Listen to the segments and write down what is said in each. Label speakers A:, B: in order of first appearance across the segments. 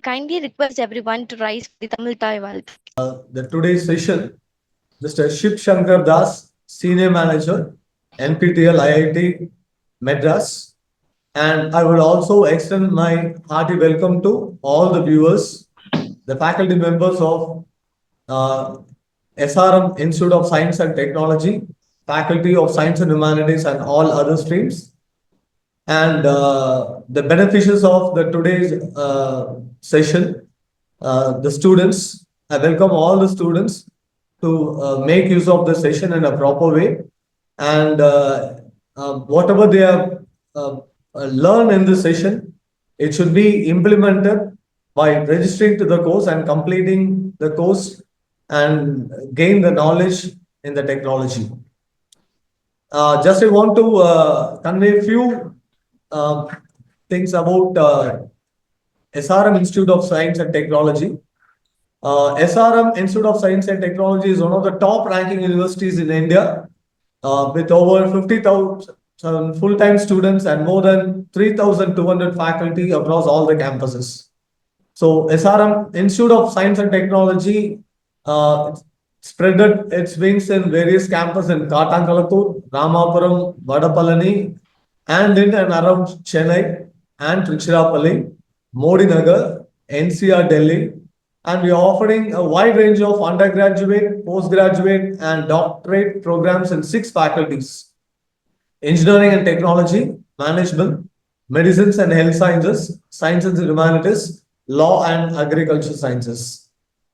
A: kindly request everyone to rise for the Tamil Thai.
B: The today's session, Mr. Shib Sankar Das, Senior Manager, NPTEL IIT Madras. And I would also extend my hearty welcome to all the viewers, the faculty members of uh, SRM Institute of Science and Technology, Faculty of Science and Humanities, and all other streams. And the beneficiaries of the today's session, the students. I welcome all the students to make use of the session in a proper way, and whatever they have uh, learned in this session, it should be implemented by registering to the course and completing the course and gain the knowledge in the technology. Just I want to convey a few uh, things about SRM Institute of Science and Technology. SRM Institute of Science and Technology is one of the top ranking universities in India with over 50,000 full-time students and more than 3,200 faculty across all the campuses. So SRM Institute of Science and Technology spread its wings in various campuses in Katankalapur, Ramapuram, Vadapalani, and in and around Chennai and Tiruchirappalli, Modi Nagar, NCR, Delhi. And we are offering a wide range of undergraduate, postgraduate, and doctorate programs in 6 faculties: engineering and technology, management, medicines and health sciences, sciences and humanities, law and agriculture sciences.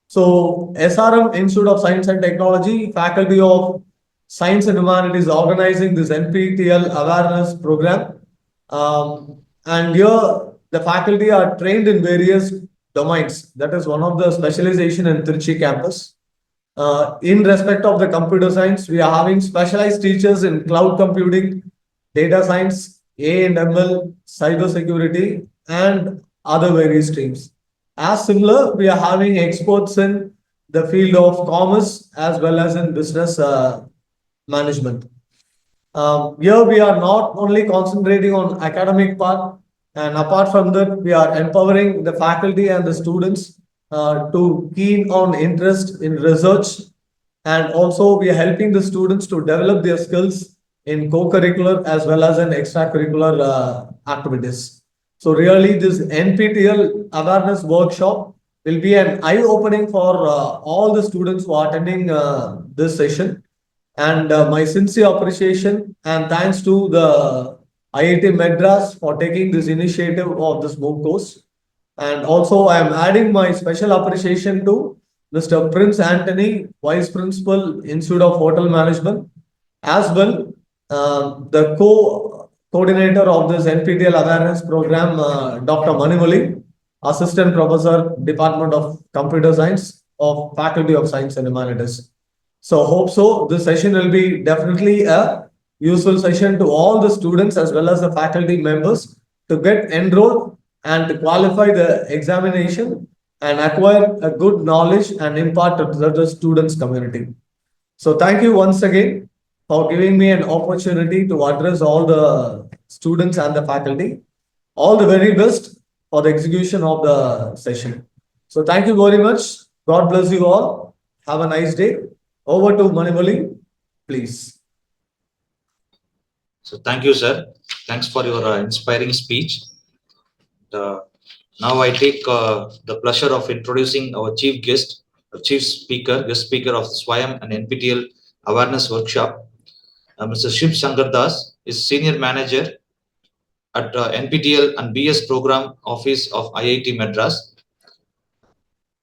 B: So SRM Institute of Science and Technology, Faculty of Science and Humanities organizing this NPTEL awareness program. And here the faculty are trained in various domains. That is one of the specialization in Trichy campus. In respect of the computer science, we are having specialized teachers in cloud computing, data science, A&ML, cyber security, and other various streams. As similar, we are having experts in the field of commerce as well as in business management. Here we are not only concentrating on academic part, and apart from that, we are empowering the faculty and the students to keen on interest in research, and also we are helping the students to develop their skills in co-curricular as well as in extracurricular activities. So really, this NPTEL awareness workshop will be an eye-opening for all the students who are attending this session. And my sincere appreciation and thanks to the IIT Madras for taking this initiative of this MOOC course. And also, I am adding my special appreciation to Mr. Prince Anthony, Vice Principal, Institute of Hotel Management, as well the coordinator of this NPTEL awareness program, Dr. Manimali, Assistant Professor, Department of Computer Science of Faculty of Science and Humanities. So hope so. This session will be definitely a useful session to all the students as well as the faculty members to get enrolled and to qualify the examination and acquire a good knowledge and impart to the students community. So thank you once again for giving me an opportunity to address all the students and the faculty. All the very best for the execution of the session. So thank you very much. God bless you all. Have a nice day. Over to Manimali, please.
C: So thank you, sir. Thanks for your inspiring speech. Now I take the pleasure of introducing our chief guest, guest speaker of SWAYAM and NPTEL awareness workshop. Mr. Shib Sankar Das is senior manager at NPTEL and BS program office of IIT Madras.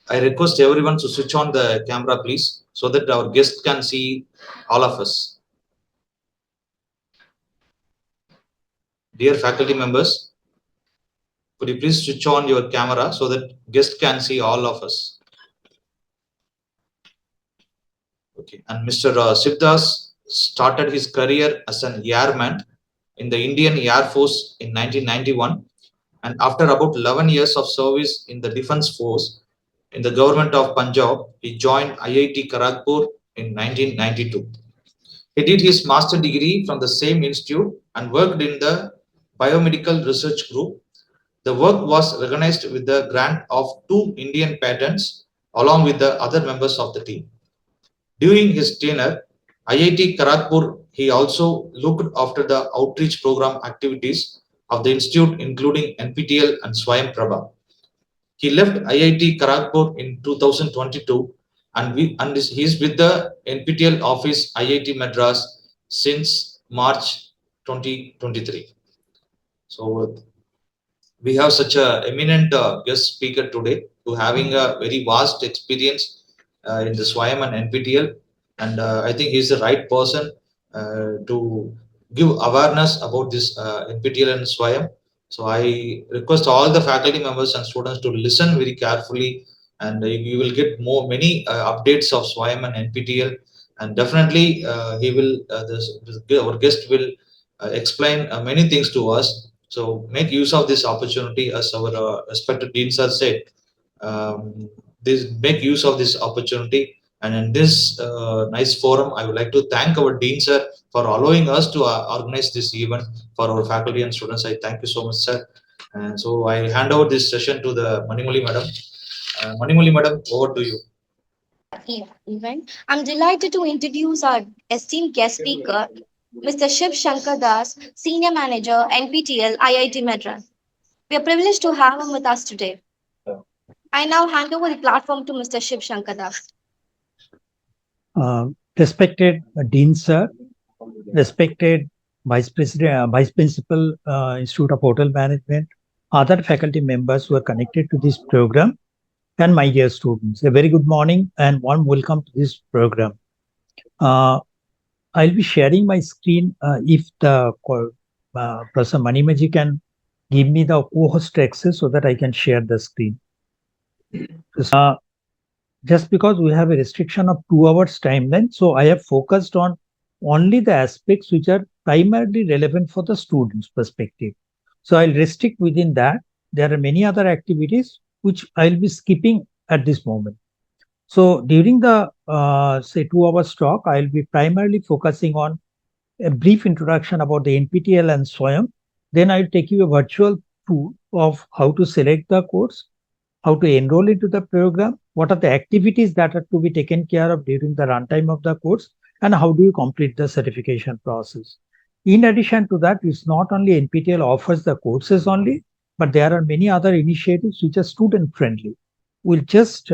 C: I request everyone to switch on the camera, please, so that our guest can see all of us. Dear faculty members, could you please switch on your camera so that guest can see all of us? Okay. And Mr. Shib Das started his career as an airman in the Indian Air Force in 1991, and after about 11 years of service in the Defence Force in the government of Punjab, he joined IIT Kharagpur in 1992. He did his master degree from the same institute and worked in the biomedical research group. The work was recognized with the grant of 2 Indian patents along with the other members of the team. During his tenure, IIT Kharagpur, he also looked after the outreach program activities of the institute, including NPTEL and Swayam Prabha. He left IIT Kharagpur in 2022 and he is with the NPTEL office IIT Madras since March 2023. So we have such a eminent guest speaker today who having a very vast experience in the SWAYAM and NPTEL, and I think he's the right person to give awareness about this NPTEL and SWAYAM. So I request all the faculty members and students to listen very carefully, and you will get many updates of SWAYAM and NPTEL, and definitely our guest will explain many things to us. So make use of this opportunity, as our respected Dean sir said. This make use of this opportunity, and in this nice forum, I would like to thank our Dean sir for allowing us to organize this event for our faculty and students. I thank you so much, sir. And so I hand over this session to the Manimuli madam. Manimuli madam, over to you.
A: Event. I'm delighted to introduce our esteemed guest speaker, Mr. Shib Sankar Das, Senior Manager, NPTEL, IIT Madras. We are privileged to have him with us today. I now hand over the platform to Mr. Shib Sankar Das.
D: Respected Dean Sir, respected Vice President, Vice Principal, Institute of Hotel Management, other faculty members who are connected to this program, and my dear students, a very good morning and warm welcome to this program. I'll be sharing my screen if the Professor Manimaji can give me the co-host access so that I can share the screen. Just because we have a restriction of 2 hours timeline, so I have focused on only the aspects which are primarily relevant for the students' perspective. So I'll restrict within that. There are many other activities which I'll be skipping at this moment. So during the say 2 hours talk, I'll be primarily focusing on a brief introduction about the NPTEL and SWAYAM. Then I'll take you a virtual tour of how to select the course, how to enroll into the program, what are the activities that are to be taken care of during the runtime of the course, and how do you complete the certification process. In addition to that, it's not only NPTEL offers the courses only, but there are many other initiatives which are student friendly. We'll just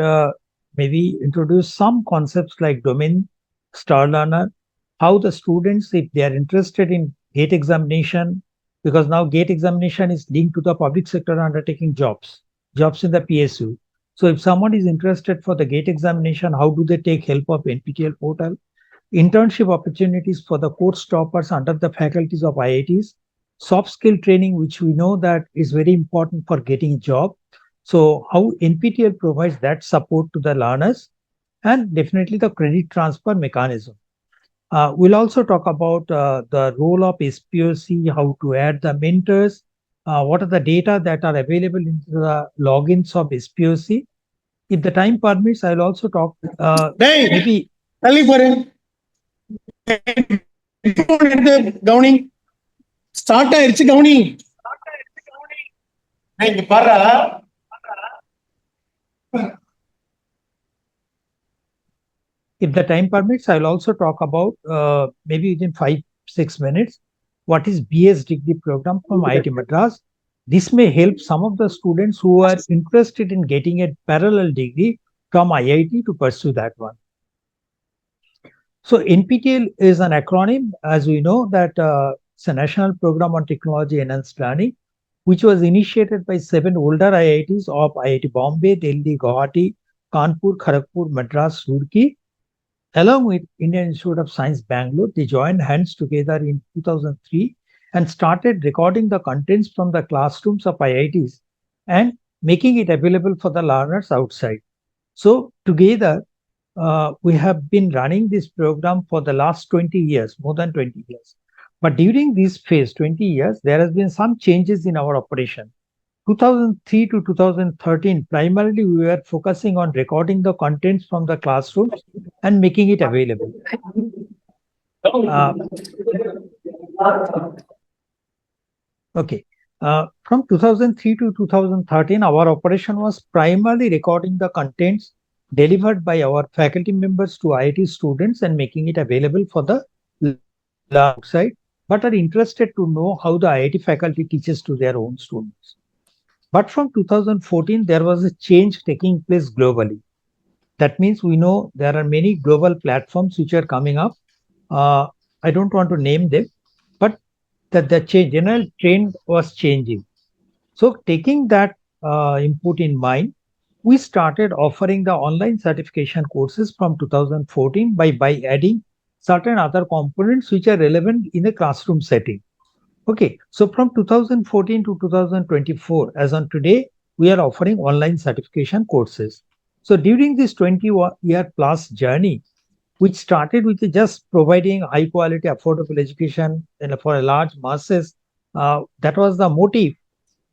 D: maybe introduce some concepts like domain, star learner, how the students, if they are interested in GATE examination, because now GATE examination is linked to the public sector undertaking jobs in the PSU. So if someone is interested for the GATE examination, how do they take help of NPTEL portal? Internship opportunities for the course toppers under the faculties of IITs, soft skill training, which we know that is very important for getting a job. So how NPTEL provides that support to the learners, and definitely the credit transfer mechanism. We'll also talk about the role of SPOC, how to add the mentors, what are the data that are available in the logins of SPOC. If the time permits, I'll also talk maybe.
E: Gowning. Start it's Gowning.
D: If the time permits, I'll also talk about maybe within 5-6 minutes, what is BS degree program from IIT Madras. This may help some of the students who are interested in getting a parallel degree from IIT to pursue that one. So NPTEL is an acronym, as we know, that it's a National Program on Technology Enhanced Learning, which was initiated by 7 older IITs of IIT Bombay, Delhi, Guwahati, Kanpur, Kharagpur, Madras, Roorkee. Along with Indian Institute of Science, Bangalore, they joined hands together in 2003 and started recording the contents from the classrooms of IITs and making it available for the learners outside. So together, we have been running this program for the last 20 years, more than 20 years. But during this phase, 20 years, there has been some changes in our operation. 2003 to 2013, primarily we were focusing on recording the contents from the classrooms and making it available. Okay. From 2003 to 2013, our operation was primarily recording the contents delivered by our faculty members to IIT students and making it available for the learners outside, but are interested to know how the IIT faculty teaches to their own students. But from 2014, there was a change taking place globally. That means we know there are many global platforms which are coming up. Uh, I don't want to name them, but the general trend was changing. So, taking that input in mind, we started offering the online certification courses from 2014 by adding certain other components which are relevant in a classroom setting. Okay, so from 2014 to 2024, as on today, we are offering online certification courses. So during this 20-year plus journey, which started with just providing high quality, affordable education for a large masses, that was the motive.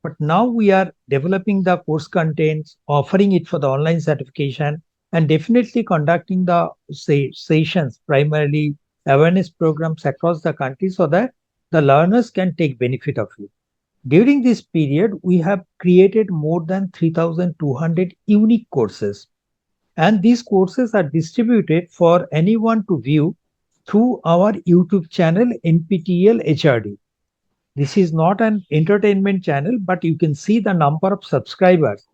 D: But now we are developing the course contents, offering it for the online certification, and definitely conducting the sessions, primarily awareness programs across the country so that the learners can take benefit of it. During this period, we have created more than 3,200 unique courses, and these courses are distributed for anyone to view through our YouTube channel NPTEL HRD. This is not an entertainment channel, but you can see the number of subscribers.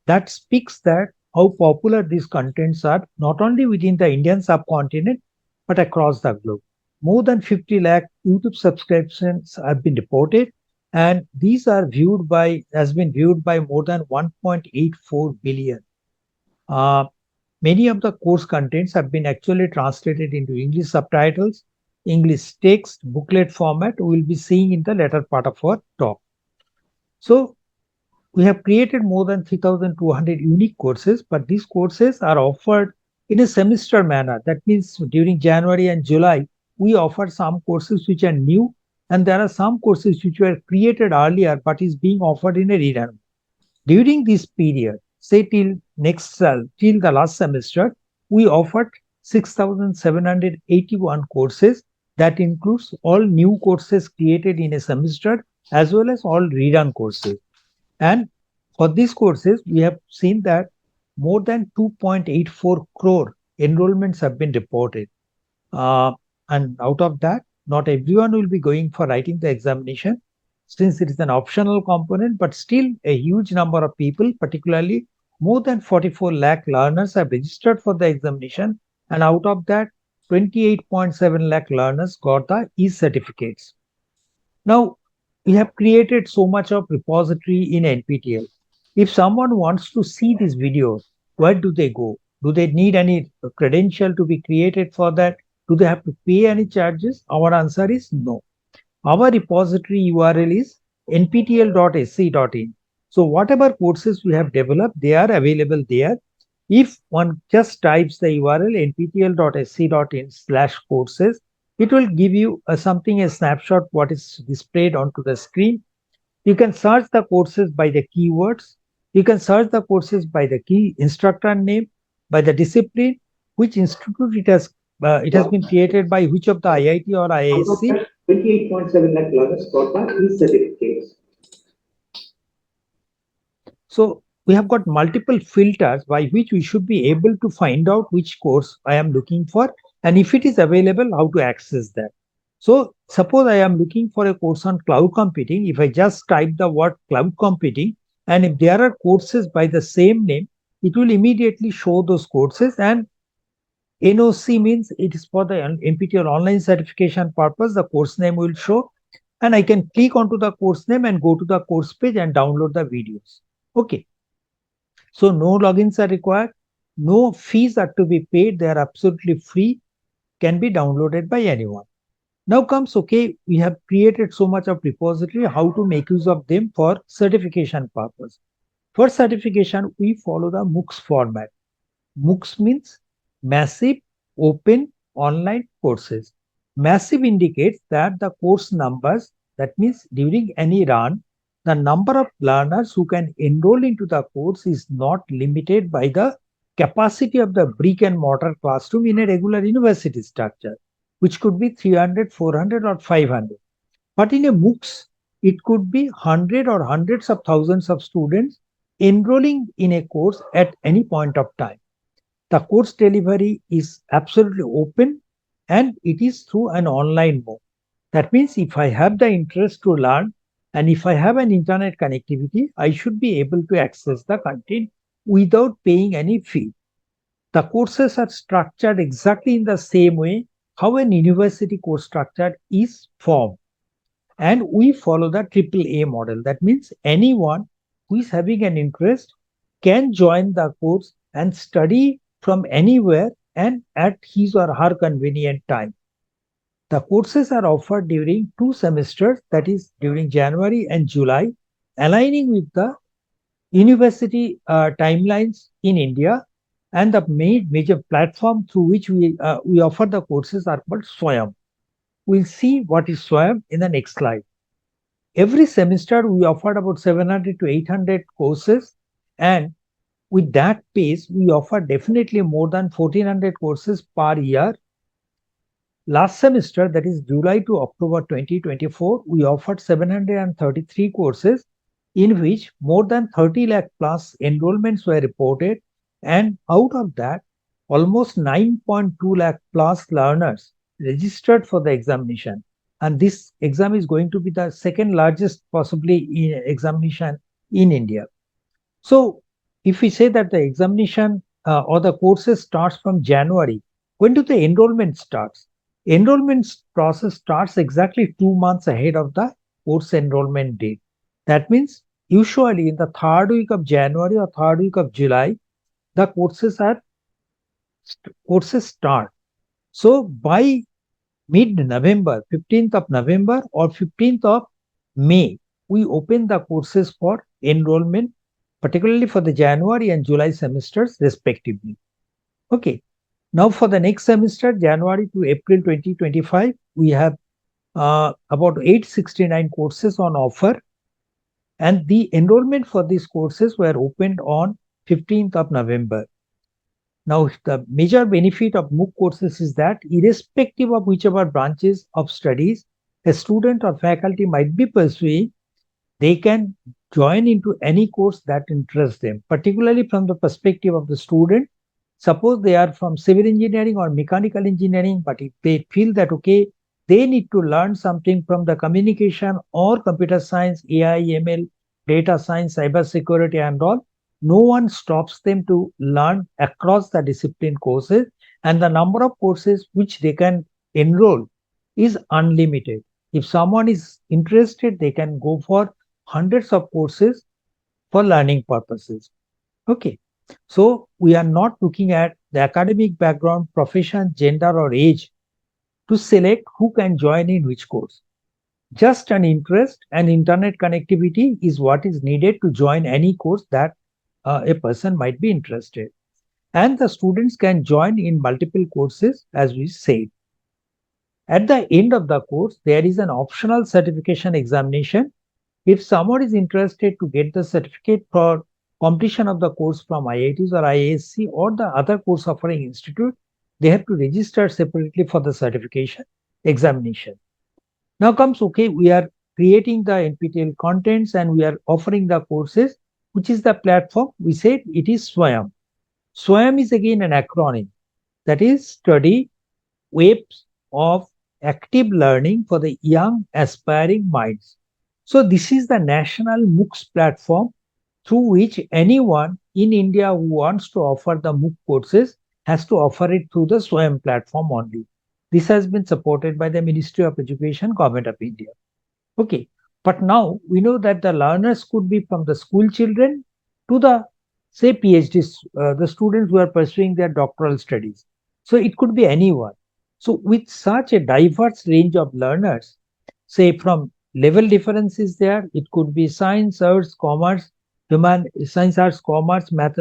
D: That speaks that how popular these contents are, not only within the Indian subcontinent, but across the globe. More than 50 lakh YouTube subscriptions have been reported, and these are has been viewed by more than 1.84 billion. Uh, Many of the course contents have been actually translated into English subtitles, English text, booklet format we will be seeing in the later part of our talk. So we have created more than 3,200 unique courses, but these courses are offered in a semester manner. That means during January and July, we offer some courses which are new, and there are some courses which were created earlier but is being offered in a rerun. During this period, say till the last semester, we offered 6,781 courses. That includes all new courses created in a semester as well as all rerun courses. And for these courses, we have seen that more than 2.84 crore enrollments have been reported. And out of that, not everyone will be going for writing the examination since it is an optional component, but still a huge number of people, particularly more than 44 lakh learners have registered for the examination. And out of that, 28.7 lakh learners got the e-certificates. Now, we have created so much of repository in NPTEL. If someone wants to see these videos, where do they go? Do they need any credential to be created for that? Do they have to pay any charges? Our answer is no. Our repository URL is nptl.sc.in. So whatever courses we have developed, they are available there. If one just types the URL nptl.sc.in/courses, it will give you a snapshot what is displayed onto the screen. You can search the courses by the keywords. You can search the courses by the key instructor name, by the discipline, which institute it has been created by, which of the IIT or IISc. 28.7 lakh learners got the e-certificates. So we have got multiple filters by which we should be able to find out which course I am looking for, and if it is available, how to access that. So suppose I am looking for a course on cloud computing. If I just type the word cloud computing, and if there are courses by the same name, it will immediately show those courses. And NOC means it is for the NPTEL online certification purpose. The course name will show, and I can click onto the course name and go to the course page and download the videos. Okay. So no logins are required. No fees are to be paid. They are absolutely free, can be downloaded by anyone. Now comes, okay, we have created so much of repository, how to make use of them for certification purpose. For certification, we follow the MOOCs format. MOOCs means massive open online courses. Massive indicates that the course numbers, that means during any run, the number of learners who can enroll into the course is not limited by the capacity of the brick and mortar classroom in a regular university structure, which could be 300, 400 or 500. But in a MOOCs, it could be hundred or hundreds of thousands of students enrolling in a course at any point of time. The course delivery is absolutely open and it is through an online mode. That means if I have the interest to learn and if I have an internet connectivity, I should be able to access the content without paying any fee. The courses are structured exactly in the same way how an university course structure is formed. And we follow the triple A model. That means anyone who is having an interest can join the course and study from anywhere and at his or her convenient time. The courses are offered during 2 semesters, that is during January and July, aligning with the university timelines in India. And the major platform through which we offer the courses are called SWAYAM. We'll see what is SWAYAM in the next slide. Every semester, we offered about 700 to 800 courses, and with that pace, we offer definitely more than 1400 courses per year. Last semester, that is July to October 2024, we offered 733 courses, in which more than 30 lakh plus enrollments were reported, and out of that, almost 9.2 lakh plus learners registered for the examination. And this exam is going to be the second largest possibly examination in India. So if we say that the examination or the courses starts from January, when do the enrollment starts? Enrollment process starts exactly 2 months ahead of the course enrollment date. That means usually in the third week of January or third week of July, the courses start. So by mid-November, 15th of November or 15th of May, we open the courses for enrollment, particularly for the January and July semesters respectively. Okay. Now for the next semester, January to April 2025, we have about 869 courses on offer. And the enrollment for these courses were opened on 15th of November. Now, the major benefit of MOOC courses is that irrespective of whichever branches of studies a student or faculty might be pursuing, they can join into any course that interests them, particularly from the perspective of the student. Suppose they are from civil engineering or mechanical engineering, but if they feel that, okay, they need to learn something from the communication or computer science, AI, ML, data science, cyber security and all, no one stops them to learn across the discipline courses, and the number of courses which they can enroll is unlimited. If someone is interested, they can go for hundreds of courses for learning purposes. Okay. So we are not looking at the academic background, profession, gender, or age to select who can join in which course. Just an interest and internet connectivity is what is needed to join any course that a person might be interested. And the students can join in multiple courses, as we said. At the end of the course, there is an optional certification examination. If someone is interested to get the certificate for completion of the course from IITs or IISc or the other course offering institute, they have to register separately for the certification examination. Now comes, okay, we are creating the NPTEL contents and we are offering the courses, which is the platform. We said it is SWAYAM. SWAYAM is again an acronym, that is Study Waves of Active Learning for the Young Aspiring Minds. So this is the national MOOCs platform through which anyone in India who wants to offer the MOOC courses has to offer it through the SWAYAM platform only. This has been supported by the Ministry of Education, Government of India. Okay, but now we know that the learners could be from the school children to the, say, PhDs, the students who are pursuing their doctoral studies. So it could be anyone. So with such a diverse range of learners, say from level difference is there, it could be science, arts, commerce, science, arts, commerce, math,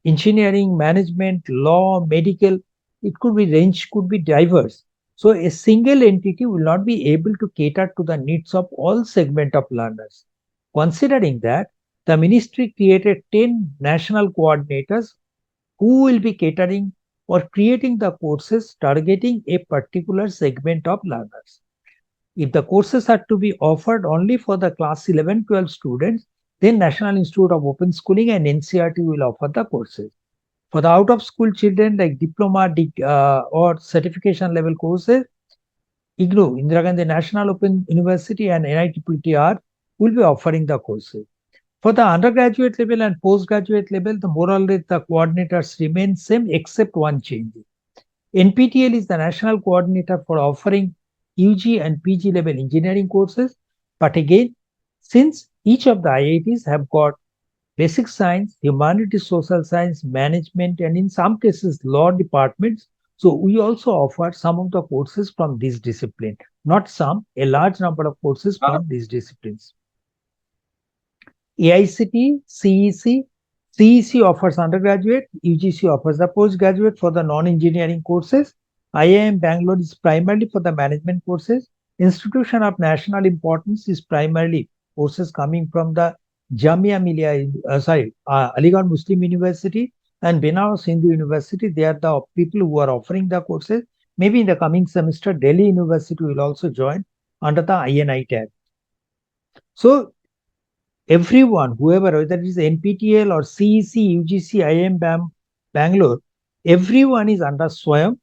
D: engineering, management, law, medical. It could be range, could be diverse. So a single entity will not be able to cater to the needs of all segment of learners. Considering that, the ministry created 10 national coordinators who will be catering or creating the courses targeting a particular segment of learners. If the courses are to be offered only for the class 11-12 students, then National Institute of Open Schooling and NCERT will offer the courses. For the out-of-school children, like diploma or certification level courses, IGNOU, Indira Gandhi National Open University and NITPTR will be offering the courses. For the undergraduate level and postgraduate level, the more or less the coordinators remain same except one change. NPTEL is the national coordinator for offering UG and PG level engineering courses. But again, since each of the IITs have got basic science, humanities, social science, management, and in some cases law departments, so we also offer some of the courses from this discipline. Not some, a large number of courses from these disciplines. AICT, CEC offers undergraduate, UGC offers the postgraduate for the non-engineering courses. IIM Bangalore is primarily for the management courses. Institution of national importance is primarily courses coming from the Aligarh Muslim University and Benares Hindu University. They are the people who are offering the courses. Maybe in the coming semester, Delhi University will also join under the INI tag. So everyone, whoever, whether it is NPTEL or CEC, UGC, IIM Bangalore, everyone is under SWAYAM.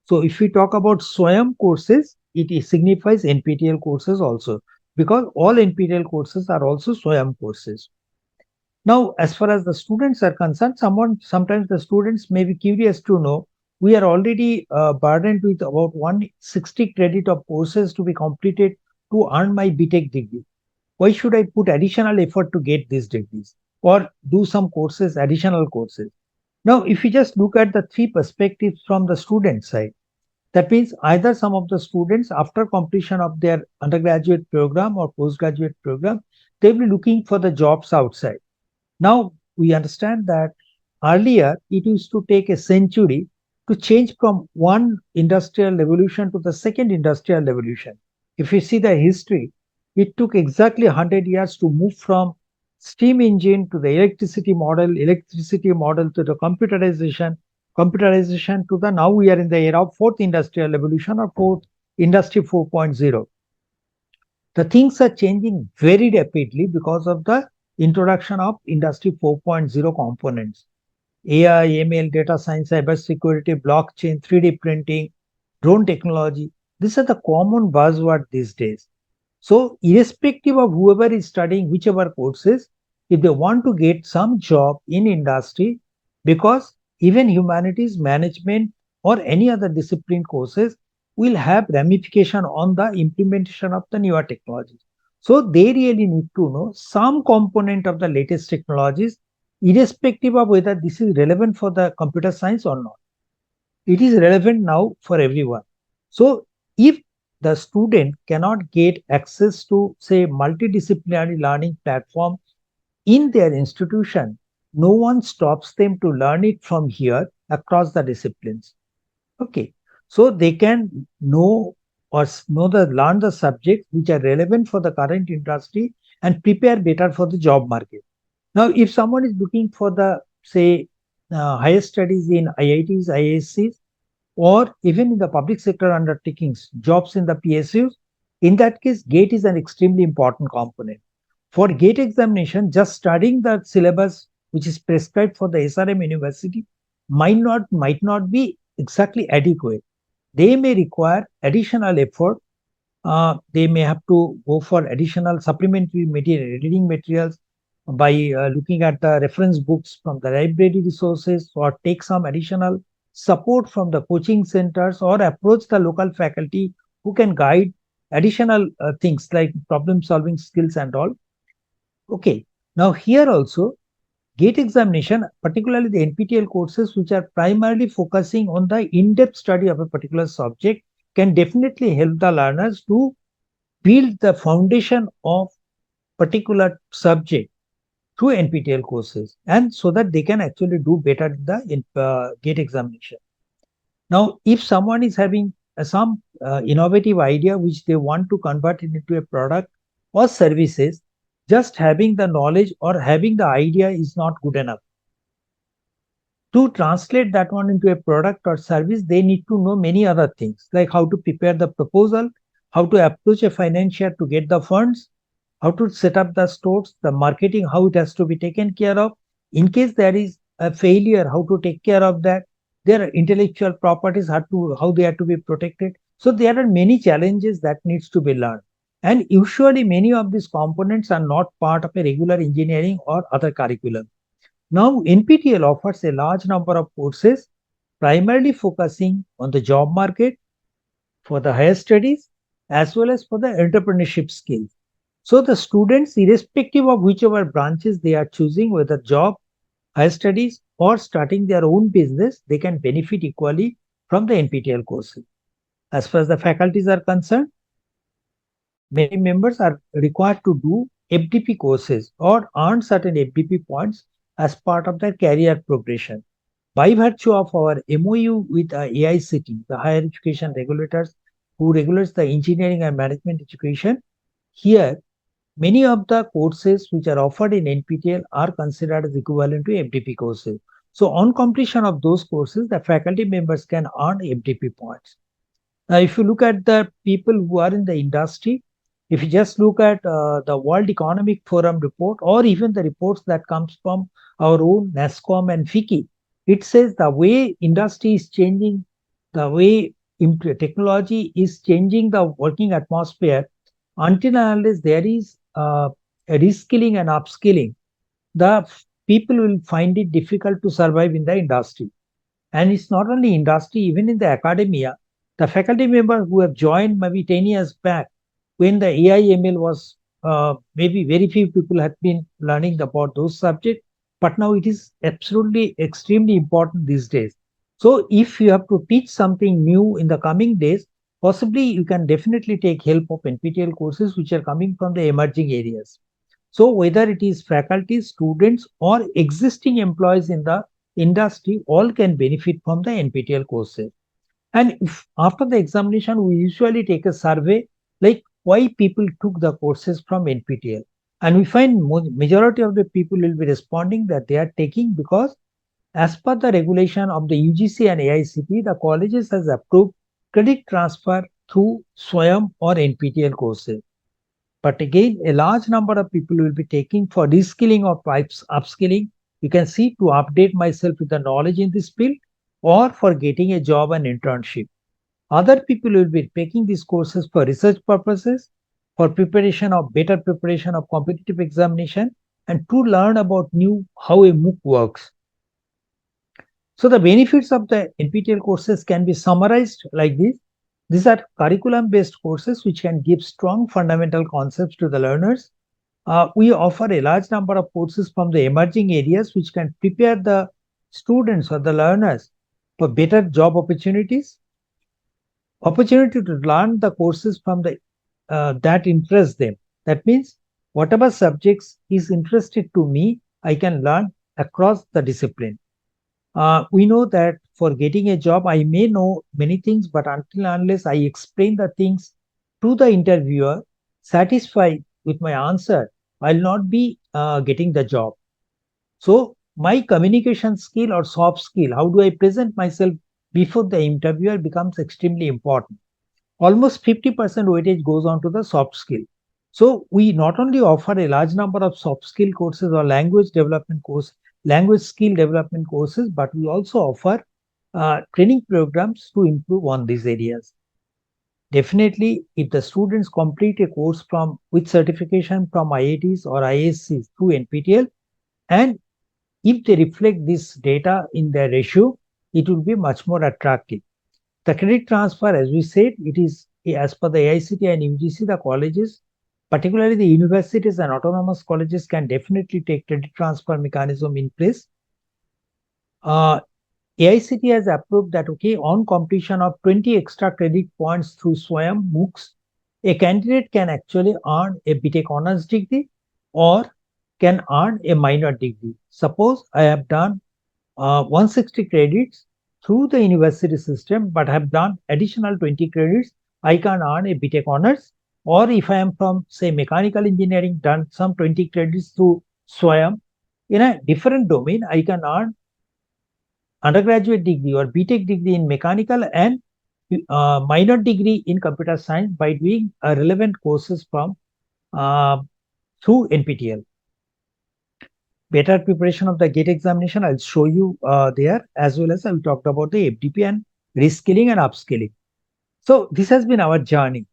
D: So if we talk about SWAYAM courses, it signifies NPTEL courses also, because all NPTEL courses are also SWAYAM courses. Now, as far as the students are concerned, sometimes the students may be curious to know, we are already burdened with about 160 credit of courses to be completed to earn my BTech degree. Why should I put additional effort to get these degrees or do some courses, additional courses? Now, if you just look at the three perspectives from the student side, that means either some of the students after completion of their undergraduate program or postgraduate program, they'll be looking for the jobs outside. Now, we understand that earlier it used to take a century to change from one industrial revolution to the second industrial revolution. If you see the history, it took exactly 100 years to move from steam engine to the electricity model to the computerization to the now we are in the era of fourth industrial revolution or fourth industry 4.0. The things are changing very rapidly because of the introduction of industry 4.0 components. AI, ML, data science, cybersecurity, blockchain, 3D printing, drone technology. These are the common buzzwords these days. So irrespective of whoever is studying whichever courses, if they want to get some job in industry, because even humanities, management, or any other discipline courses will have ramification on the implementation of the newer technologies. So they really need to know some component of the latest technologies, irrespective of whether this is relevant for the computer science or not. It is relevant now for everyone. So if the student cannot get access to, say, multidisciplinary learning platform in their institution, no one stops them to learn it from here across the disciplines. Okay, so they can know or learn the subjects which are relevant for the current industry and prepare better for the job market. Now, if someone is looking for the, say, higher studies in IITs, IIScs, or even in the public sector undertakings, jobs in the PSUs, in that case, GATE is an extremely important component. For GATE examination, just studying the syllabus which is prescribed for the SRM university might not be exactly adequate. They may require additional effort. They may have to go for additional supplementary material, reading materials by looking at the reference books from the library resources, or take some additional support from the coaching centers, or approach the local faculty who can guide additional things like problem solving skills and all. Okay, now here also GATE examination, particularly the NPTEL courses which are primarily focusing on the in-depth study of a particular subject, can definitely help the learners to build the foundation of particular subject through NPTEL courses, and so that they can actually do better in the GATE examination. Now, if someone is having some innovative idea which they want to convert it into a product or services, just having the knowledge or having the idea is not good enough. To translate that one into a product or service, they need to know many other things, like how to prepare the proposal, how to approach a financier to get the funds, how to set up the stores, the marketing, how it has to be taken care of. In case there is a failure, how to take care of that. Their intellectual properties, how they are to be protected. So there are many challenges that needs to be learned. And usually many of these components are not part of a regular engineering or other curriculum. Now, NPTEL offers a large number of courses, primarily focusing on the job market, for the higher studies, as well as for the entrepreneurship skills. So the students, irrespective of whichever branches they are choosing, whether job, higher studies, or starting their own business, they can benefit equally from the NPTEL courses. As far as the faculties are concerned, many members are required to do FDP courses or earn certain FDP points as part of their career progression. By virtue of our MOU with AICT, the higher education regulators who regulates the engineering and management education, here many of the courses which are offered in NPTEL are considered as equivalent to FDP courses. So on completion of those courses, the faculty members can earn FDP points. Now, if you look at the people who are in the industry, if you just look at the World Economic Forum report or even the reports that comes from our own NASCOM and FICI, it says the way industry is changing, the way technology is changing the working atmosphere, until and unless there is a reskilling and upskilling, the people will find it difficult to survive in the industry. And it's not only industry, even in the academia, the faculty members who have joined maybe 10 years back when the AIML was maybe very few people had been learning about those subjects, but now it is absolutely extremely important these days. So if you have to teach something new in the coming days, possibly you can definitely take help of NPTEL courses which are coming from the emerging areas. So whether it is faculty, students, or existing employees in the industry, all can benefit from the NPTEL courses. And if after the examination, we usually take a survey like why people took the courses from NPTEL. And we find majority of the people will be responding that they are taking because as per the regulation of the UGC and AICT, the colleges has approved credit transfer through SWAYAM or NPTEL courses. But again, a large number of people will be taking for reskilling or upskilling. You can see to update myself with the knowledge in this field or for getting a job and internship. Other people will be taking these courses for research purposes, for better preparation of competitive examination, and to learn about how a MOOC works. So the benefits of the NPTEL courses can be summarized like this. These are curriculum-based courses which can give strong fundamental concepts to the learners. We offer a large number of courses from the emerging areas which can prepare the students or the learners for better job opportunities. Opportunity to learn the courses from the that interest them. That means whatever subjects is interested to me, I can learn across the discipline. We know that for getting a job, I may know many things, but until unless I explain the things to the interviewer, satisfied with my answer, I'll not be getting the job. So my communication skill or soft skill, how do I present myself before the interviewer becomes extremely important. Almost 50% weightage goes on to the soft skill. So we not only offer a large number of soft skill courses or language skill development courses, but we also offer training programs to improve on these areas. Definitely, if the students complete a course with certification from IITs or ISCs through NPTEL, and if they reflect this data in their ratio, it will be much more attractive. The credit transfer, as we said, it is as per the AICT and UGC, the colleges, particularly the universities and autonomous colleges, can definitely take credit transfer mechanism in place. AICT has approved that, okay, on completion of 20 extra credit points through SWAYAM MOOCs, a candidate can actually earn a BTech honors degree or can earn a minor degree. Suppose I have done 160 credits through the university system, but have done additional 20 credits, I can earn a BTech honors. Or if I am from, say, mechanical engineering, done some 20 credits through SWAYAM, in a different domain, I can earn undergraduate degree or BTech degree in mechanical and minor degree in computer science by doing relevant courses from through NPTEL. Better preparation of the GATE examination, I'll show you there, as well as I will talk about the FDP and reskilling and upskilling. So this has been our journey.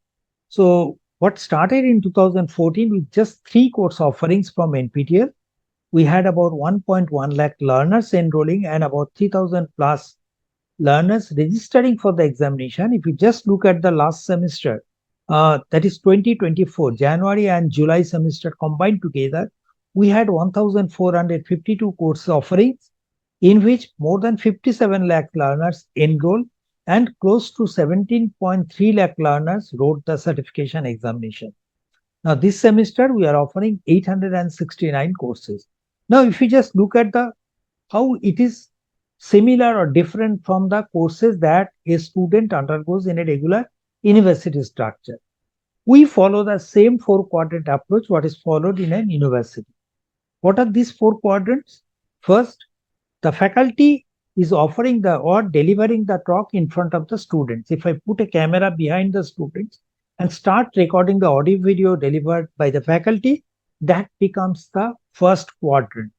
D: So what started in 2014 with just 3 course offerings from NPTEL, we had about 1.1 lakh learners enrolling and about 3,000 plus learners registering for the examination. If you just look at the last semester, that is 2024, January and July semester combined together, we had 1,452 course offerings, in which more than 57 lakh learners enrolled and close to 17.3 lakh learners wrote the certification examination. Now, this semester we are offering 869 courses. Now, if you just look at the how it is similar or different from the courses that a student undergoes in a regular university structure. We follow the same 4-quadrant approach what is followed in an university. What are these 4 quadrants? First, the faculty is offering the or delivering the talk in front of the students. If I put a camera behind the students and start recording the audio video delivered by the faculty, that becomes the first quadrant.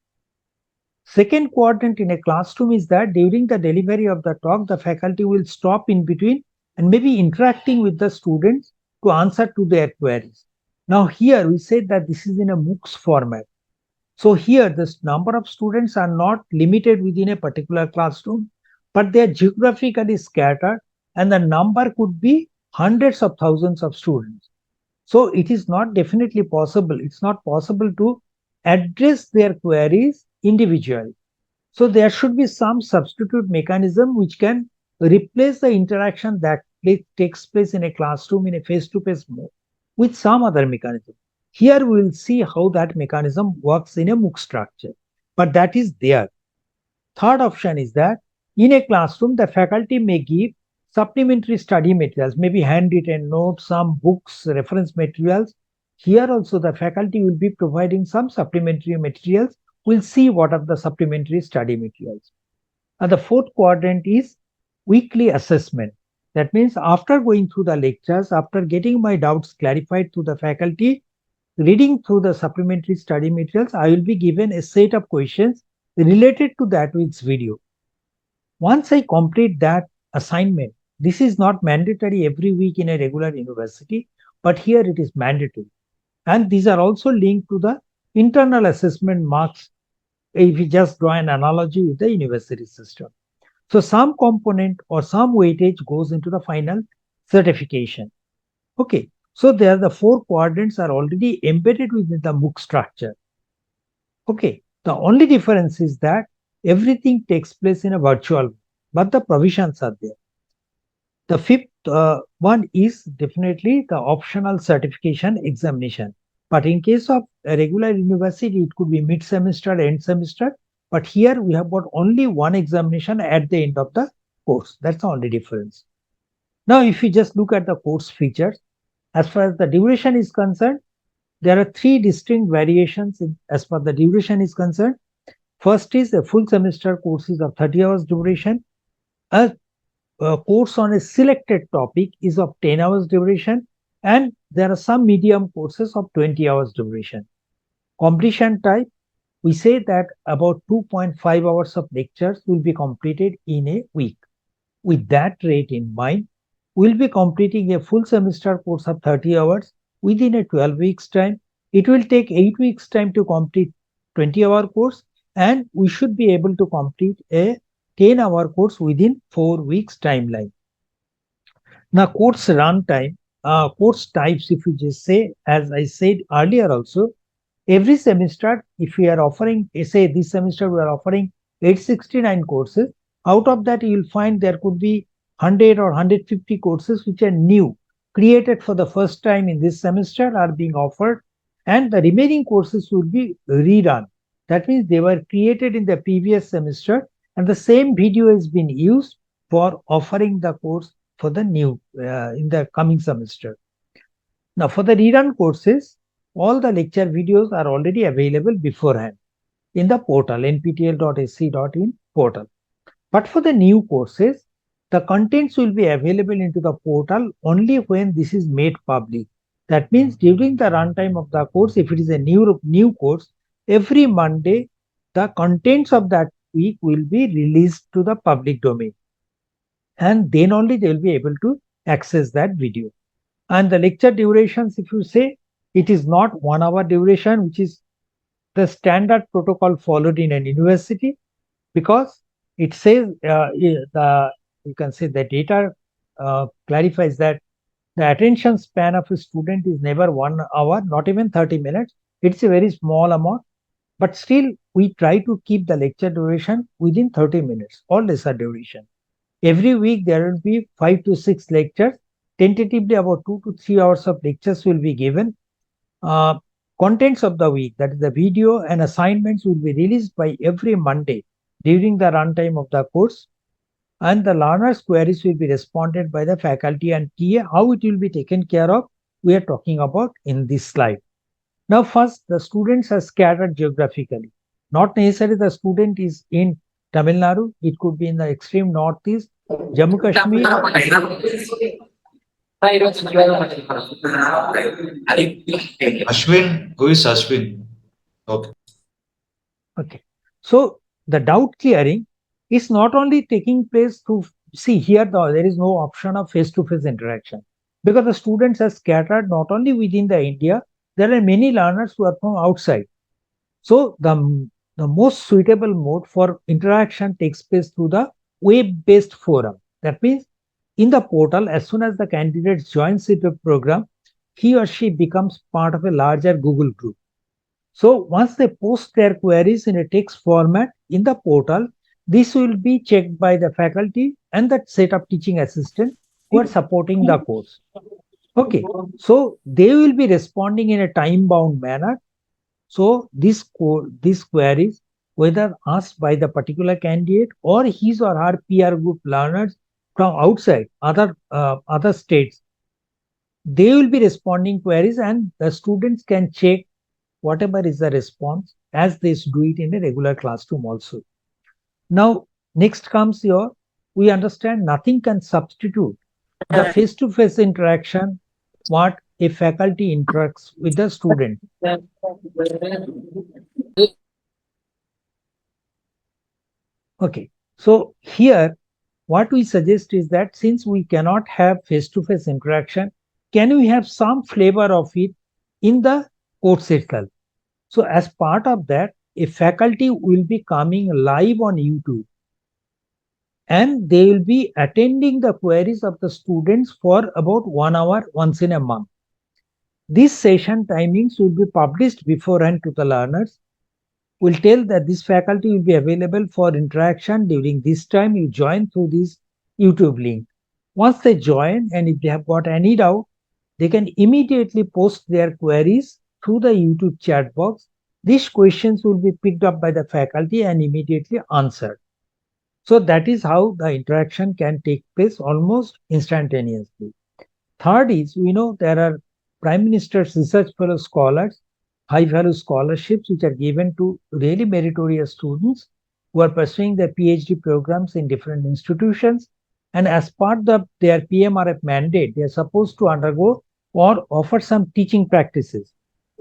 D: Second quadrant in a classroom is that during the delivery of the talk, the faculty will stop in between and maybe interacting with the students to answer to their queries. Now here we said that this is in a MOOCs format. So here this number of students are not limited within a particular classroom, but they are geographically scattered and the number could be hundreds of thousands of students. So it is not definitely possible. It's not possible to address their queries individually. So there should be some substitute mechanism which can replace the interaction that takes place in a classroom in a face-to-face mode with some other mechanism. Here we will see how that mechanism works in a MOOC structure, but that is there. Third option is that in a classroom, the faculty may give supplementary study materials, maybe handwritten notes, some books, reference materials. Here also the faculty will be providing some supplementary materials. We'll see what are the supplementary study materials. And the fourth quadrant is weekly assessment. That means after going through the lectures, after getting my doubts clarified to the faculty, reading through the supplementary study materials, I will be given a set of questions related to that week's video. Once I complete that assignment, this is not mandatory every week in a regular university, but here it is mandatory. And these are also linked to the internal assessment marks if we just draw an analogy with the university system. So some component or some weightage goes into the final certification. Okay, so there the 4 quadrants are already embedded within the MOOC structure. Okay, the only difference is that everything takes place in a virtual, but the provisions are there. The fifth one is definitely the optional certification examination. But in case of a regular university, it could be mid-semester, end semester. But here we have got only one examination at the end of the course. That's the only difference. Now, if you just look at the course features, as far as the duration is concerned, there are 3 distinct variations as far as the duration is concerned. First is a full semester courses of 30 hours duration. A course on a selected topic is of 10 hours duration, and there are some medium courses of 20 hours duration. Completion type, we say that about 2.5 hours of lectures will be completed in a week. With that rate in mind, we'll be completing a full semester course of 30 hours within a 12 weeks time. It will take 8 weeks time to complete 20-hour course, and we should be able to complete a 10-hour course within 4 weeks timeline. Now, course run time, course types, if you just say, as I said earlier also, every semester, if we are offering, say this semester we are offering 869 courses, out of that you will find there could be 100 or 150 courses which are new, created for the first time in this semester are being offered, and the remaining courses will be rerun. That means they were created in the previous semester and the same video has been used for offering the course for the new in the coming semester. Now for the rerun courses, all the lecture videos are already available beforehand in the portal nptel.sc.in portal. But for the new courses, the contents will be available into the portal only when this is made public. That means during the runtime of the course, if it is a new course, every Monday, the contents of that week will be released to the public domain. And then only they will be able to access that video. And the lecture durations, if you say, it is not 1 hour duration, which is the standard protocol followed in an university, because it says you can say the data clarifies that the attention span of a student is never 1 hour, not even 30 minutes. It's a very small amount, but still we try to keep the lecture duration within 30 minutes or lesser duration. Every week there will be 5 to 6 lectures. Tentatively about 2 to 3 hours of lectures will be given. Contents of the week, that is the video and assignments, will be released by every Monday during the runtime of the course, and the learners' queries will be responded by the faculty and TA. How it will be taken care of, we are talking about in this slide. Now, first, the students are scattered geographically. Not necessarily the student is in Tamil Nadu, it could be in the extreme northeast, Jammu Kashmir.
C: Ashwin, who is Ashwin? Okay.
D: Okay. So the doubt clearing is not only taking place through, see here, there is no option of face-to-face interaction, because the students are scattered not only within the India, there are many learners who are from outside. So the most suitable mode for interaction takes place through the web-based forum. That means in the portal, as soon as the candidate joins the program, he or she becomes part of a larger Google group. So once they post their queries in a text format in the portal, this will be checked by the faculty and that set of teaching assistants who are supporting the course. Okay, so they will be responding in a time-bound manner. So these queries, whether asked by the particular candidate or his or her peer group learners from outside other states, they will be responding queries, and the students can check whatever is the response as they do it in a regular classroom also. Now, next comes we understand nothing can substitute the face-to-face interaction what a faculty interacts with the student. Okay, so here what we suggest is that since we cannot have face-to-face interaction, can we have some flavor of it in the course itself? So as part of that, a faculty will be coming live on YouTube, and they will be attending the queries of the students for about 1 hour once in a month. These session timings will be published beforehand to the learners. We'll tell that this faculty will be available for interaction during this time. You join through this YouTube link. Once they join, and if they have got any doubt, they can immediately post their queries through the YouTube chat box. These questions will be picked up by the faculty and immediately answered. So that is how the interaction can take place almost instantaneously. Third is, we know there are Prime Minister's Research Fellow Scholars, high value scholarships which are given to really meritorious students who are pursuing their PhD programs in different institutions. And as part of their PMRF mandate, they are supposed to undergo or offer some teaching practices.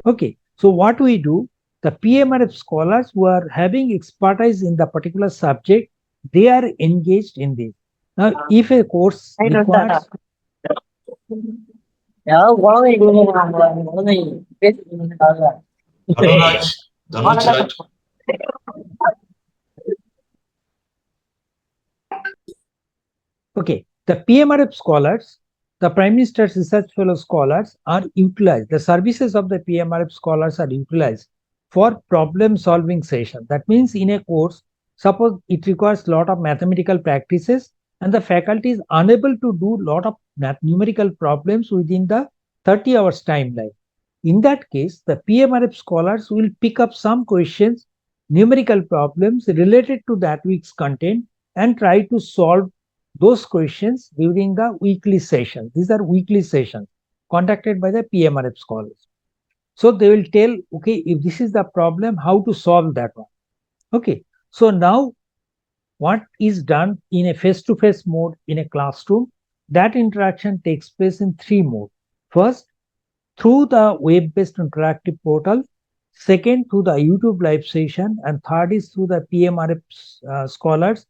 D: Okay, so what we do, the PMRF scholars who are having expertise in the particular subject, they are engaged in this. Now, if a course requires
C: Dhanuraj, Dhanuj, right?
D: okay, the PMRF scholars, the Prime Minister's Research Fellow scholars are utilized. The services of the PMRF scholars are utilized for problem solving session. That means in a course, suppose it requires a lot of mathematical practices and the faculty is unable to do a lot of numerical problems within the 30 hours timeline. In that case, the PMRF scholars will pick up some questions, numerical problems related to that week's content, and try to solve those questions during the weekly session. These are weekly sessions conducted by the PMRF scholars. So they will tell, okay, if this is the problem, how to solve that one. Okay, so now what is done in a face-to-face mode in a classroom, that interaction takes place in three modes. First, through the web-based interactive portal. Second, through the YouTube live session. And third is through the PMRF scholars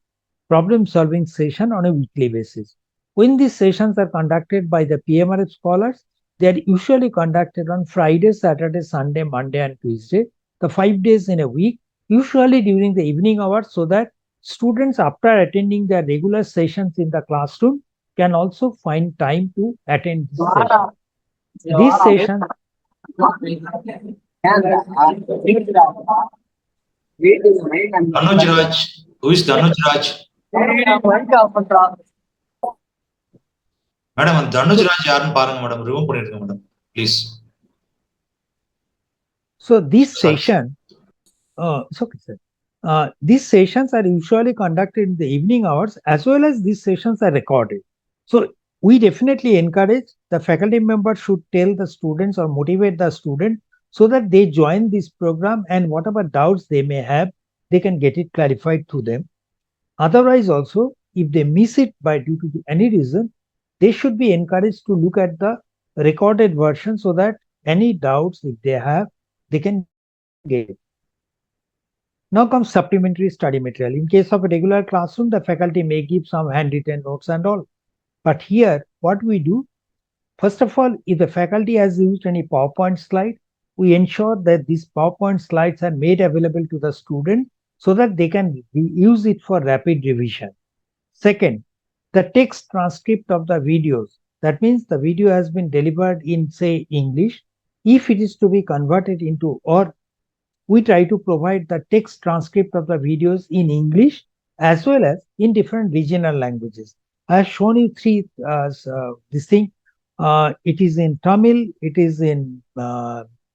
D: problem-solving session on a weekly basis. When these sessions are conducted by the PMRF scholars, they are usually conducted on Friday, Saturday, Sunday, Monday, and Tuesday, the 5 days in a week, usually during the evening hours, so that students, after attending their regular sessions in the classroom, can also find time to attend this session. This session
C: Dhanuj Raj. Who is Dhanuj Raj? Madam, Dhanuj Raj யாருன்னு பாருங்க madam. Remove பண்ணிருங்க madam. Please.
D: So this
C: Sorry.
D: session, it's okay, sir. These sessions are usually conducted in the evening hours, as well as these sessions are recorded. So we definitely encourage the faculty members should tell the students or motivate the student so that they join this program, and whatever doubts they may have, they can get it clarified to them. Otherwise also, if they miss it by due to any reason, they should be encouraged to look at the recorded version so that any doubts if they have, they can get it. Now comes supplementary study material. In case of a regular classroom, the faculty may give some handwritten notes and all. But here, what we do, first of all, if the faculty has used any PowerPoint slide, we ensure that these PowerPoint slides are made available to the student so that they can use it for rapid revision. Second, the text transcript of the videos. That means the video has been delivered in, say, English. If it is to be converted into, or we try to provide the text transcript of the videos in English as well as in different regional languages. I have shown you three, this thing. It is in Tamil, it is in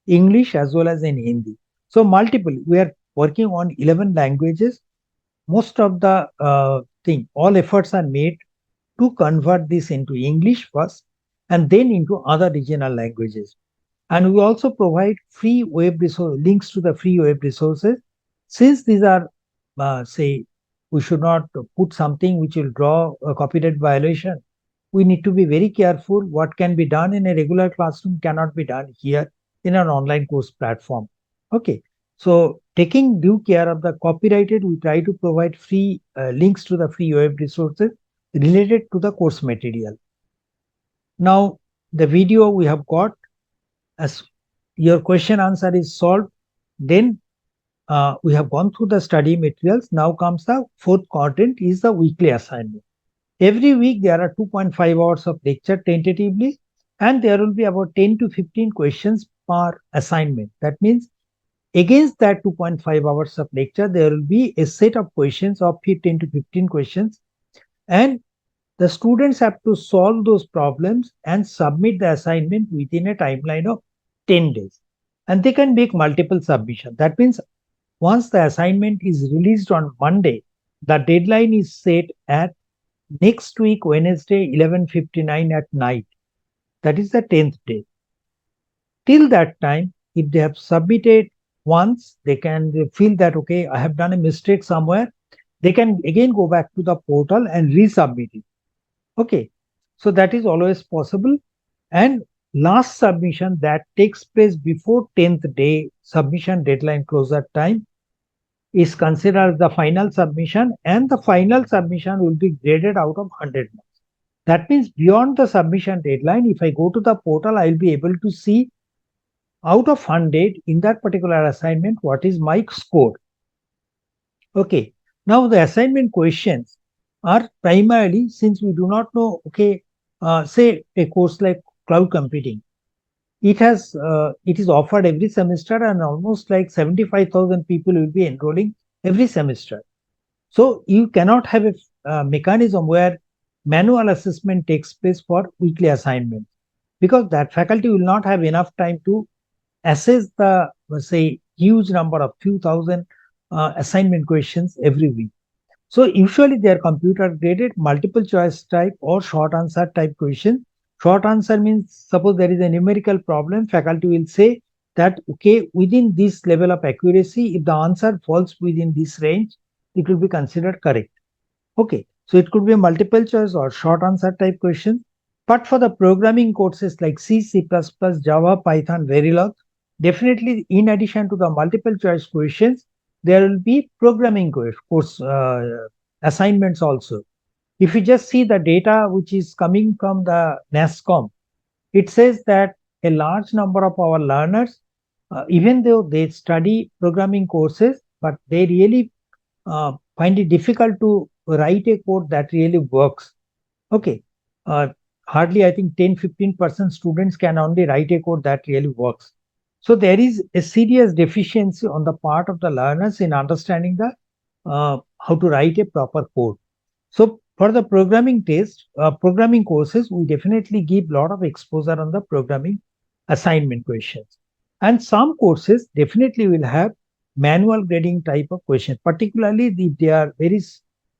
D: English as well as in Hindi. So multiple, we are working on 11 languages. Most of the all efforts are made to convert this into English first and then into other regional languages. And we also provide free web resource links to the free web resources. Since these are, say, we should not put something which will draw a copyright violation. We need to be very careful. What can be done in a regular classroom cannot be done here in an online course platform. Okay. So taking due care of the copyrighted, we try to provide free links to the free web resources related to the course material. Now, the video we have got, as your question answer is solved, then we have gone through the study materials. Now comes the fourth quadrant, is the weekly assignment. Every week there are 2.5 hours of lecture tentatively, and there will be about 10 to 15 questions per assignment. That means against that 2.5 hours of lecture, there will be a set of questions of 15 to 15 questions, and the students have to solve those problems and submit the assignment within a timeline of 10 days. And they can make multiple submissions. That means once the assignment is released on Monday, the deadline is set at next week, Wednesday, 11:59 at night. That is the 10th day. Till that time, if they have submitted once, they can feel that, okay, I have done a mistake somewhere. They can again go back to the portal and resubmit it. Okay, so that is always possible. And last submission that takes place before 10th day submission deadline closure time is considered the final submission, and the final submission will be graded out of 100 marks. That means beyond the submission deadline, if I go to the portal, I will be able to see out of 100 in that particular assignment what is my score. Okay, now the assignment questions are primarily, since we do not know, okay, say a course like cloud computing, it is offered every semester, and almost like 75,000 people will be enrolling every semester. So you cannot have a mechanism where manual assessment takes place for weekly assignments, because that faculty will not have enough time to assess the, say, huge number of few thousand assignment questions every week. So usually they are computer graded, multiple choice type or short answer type question. Short answer means, suppose there is a numerical problem, faculty will say that, okay, within this level of accuracy, if the answer falls within this range, it will be considered correct. Okay, so it could be a multiple choice or short answer type question. But for the programming courses like C, C++, Java, Python, Verilog, definitely in addition to the multiple choice questions, there will be programming course assignments also. If you just see the data which is coming from the NASCOM, it says that a large number of our learners, even though they study programming courses, but they really find it difficult to write a code that really works. Okay. Uh, Hardly, I think 10-15% students can only write a code that really works. So there is a serious deficiency on the part of the learners in understanding the how to write a proper code. So for the programming courses, we definitely give a lot of exposure on the programming assignment questions. And some courses definitely will have manual grading type of questions, particularly if they are very,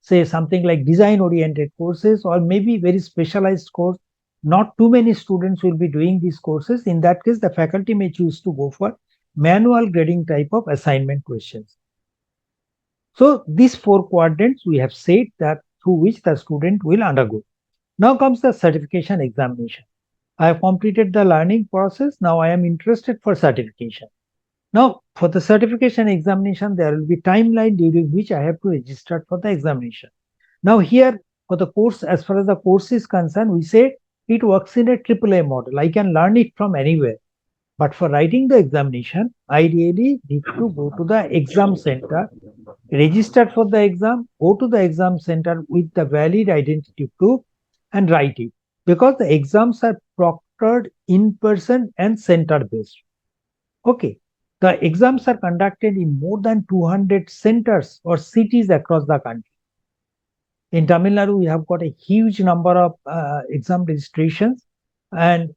D: say, something like design oriented courses or maybe very specialized course. Not too many students will be doing these courses. In that case, the faculty may choose to go for manual grading type of assignment questions. So these four quadrants we have said that through which the student will undergo. Now comes the certification examination. I have completed the learning process. Now I am interested for certification. Now for the certification examination, there will be timeline during which I have to register for the examination. Now here for the course, as far as the course is concerned, we say it works in a AAA model. I can learn it from anywhere. But for writing the examination, I really need to go to the exam center, register for the exam, go to the exam center with the valid identity proof and write it. Because the exams are proctored in person and center based. Okay. The exams are conducted in more than 200 centers or cities across the country. In Tamil Nadu, we have got a huge number of exam registrations, and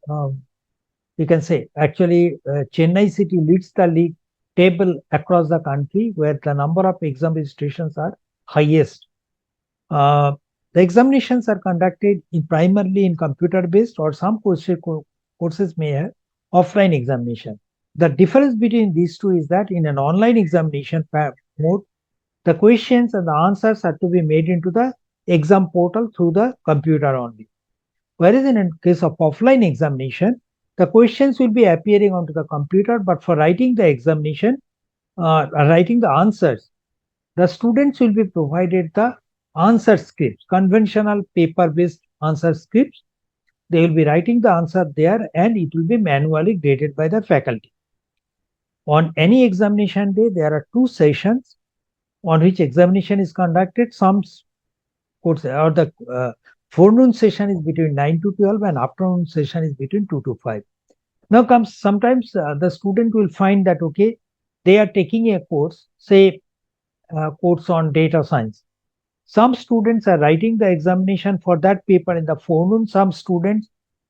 D: you can say actually Chennai city leads the league table across the country where the number of exam registrations are highest. The examinations are conducted primarily in computer based or some courses may have offline examination. The difference between these two is that in an online examination mode, the questions and the answers are to be made into the exam portal through the computer only. Whereas in case of offline examination, the questions will be appearing onto the computer, but for writing the examination, writing the answers, the students will be provided the answer scripts, conventional paper-based answer scripts. They will be writing the answer there and it will be manually graded by the faculty. On any examination day, there are two sessions on which examination is conducted. Some course or the forenoon session is between 9 to 12 and afternoon session is between 2 to 5. Now comes sometimes the student will find that, okay, they are taking a course, say course on data science. Some students are writing the examination for that paper in the forenoon. Some students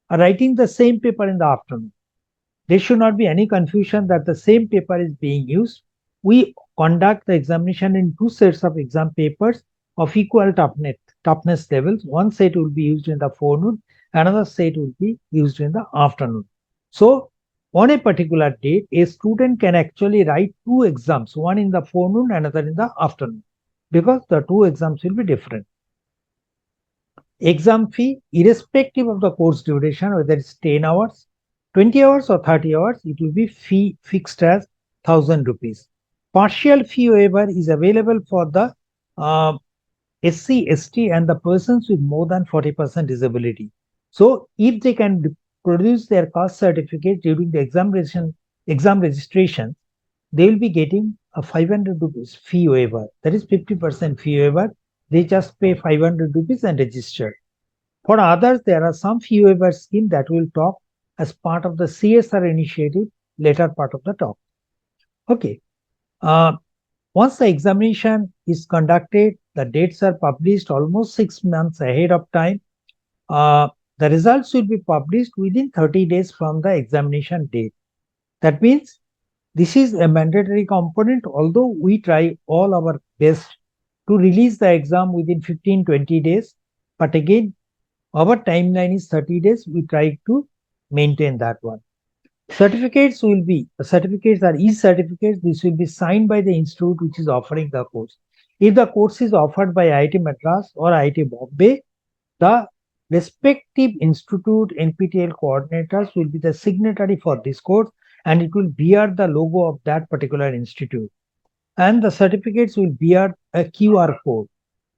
D: are writing the same paper in the afternoon. There should not be any confusion that the same paper is being used. We conduct the examination in two sets of exam papers of equal toughness levels. One set will be used in the forenoon, another set will be used in the afternoon. So on a particular date, a student can actually write two exams, one in the forenoon, another in the afternoon, because the two exams will be different. Exam fee, irrespective of the course duration, whether it's 10 hours, 20 hours or 30 hours, it will be fee fixed as 1,000 rupees. Partial fee waiver is available for the SC, ST and the persons with more than 40% disability. So if they can produce their caste certificate during the exam registration, they will be getting a 500 rupees fee waiver. That is 50% fee waiver. They just pay 500 rupees and register. For others, there are some fee waiver scheme that will talk as part of the CSR initiative, later part of the talk. Okay. Once the examination is conducted, the dates are published almost 6 months ahead of time. The results will be published within 30 days from the examination date. That means this is a mandatory component, although we try all our best to release the exam within 15-20 days. But again, our timeline is 30 days. We try to maintain that one. Certificates are e-certificates. This will be signed by the institute which is offering the course. If the course is offered by IIT Madras or IIT Bombay, the respective institute NPTEL coordinators will be the signatory for this course, and it will bear the logo of that particular institute. And the certificates will bear a QR code.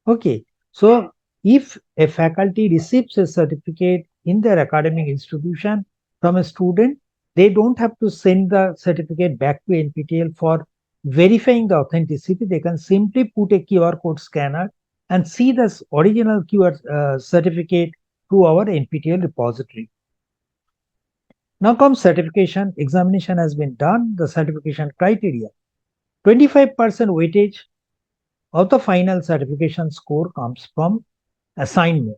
D: Okay. So if a faculty receives a certificate in their academic institution from a student, they don't have to send the certificate back to NPTEL for verifying the authenticity. They can simply put a QR code scanner and see the original QR certificate through our NPTEL repository. Now comes certification. Examination has been done. The certification criteria. 25% weightage of the final certification score comes from assignment,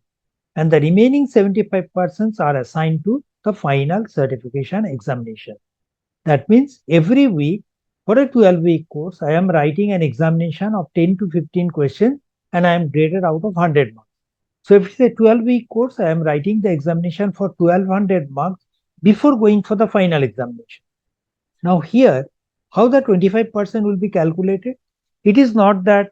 D: and the remaining 75% are assigned to the final certification examination. That means every week for a 12-week course, I am writing an examination of 10 to 15 questions and I am graded out of 100 marks. So if it's a 12-week course, I am writing the examination for 1200 marks before going for the final examination. Now here, how the 25% will be calculated? It is not that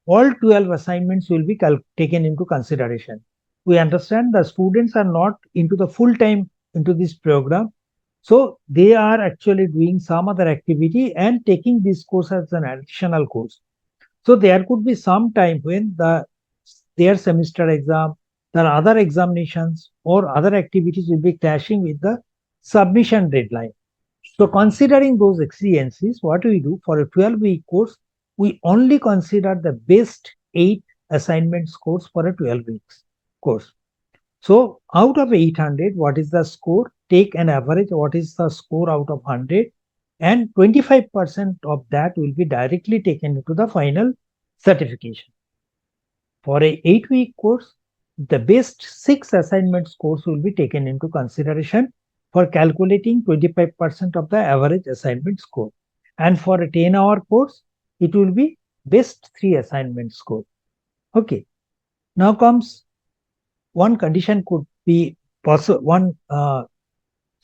D: all 12 assignments will be taken into consideration. We understand the students are not into the full time into this program. So they are actually doing some other activity and taking this course as an additional course. So there could be some time when their semester exam, their other examinations or other activities will be clashing with the submission deadline. So considering those exigencies, what we do for a 12-week course, we only consider the best 8 assignment scores for a 12 weeks course. So out of 800, what is the score? Take an average, what is the score out of 100? And 25% of that will be directly taken into the final certification. For a 8-week course, the best 6 assignment scores will be taken into consideration for calculating 25% of the average assignment score. And for a 10-hour course, it will be best 3 assignment score. Okay. Now comes one condition could be possible. One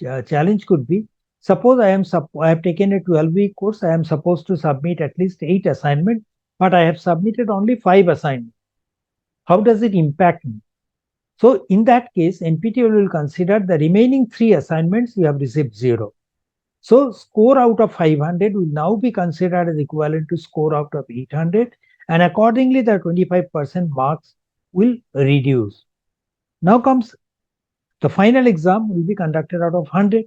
D: challenge could be, suppose I have taken a 12-week course. I am supposed to submit at least 8 assignments, but I have submitted only 5 assignments. How does it impact me? So in that case, NPTEL will consider the remaining 3 assignments you have received 0. So score out of 500 will now be considered as equivalent to score out of 800, and accordingly the 25% marks will reduce. Now comes the final exam will be conducted out of 100.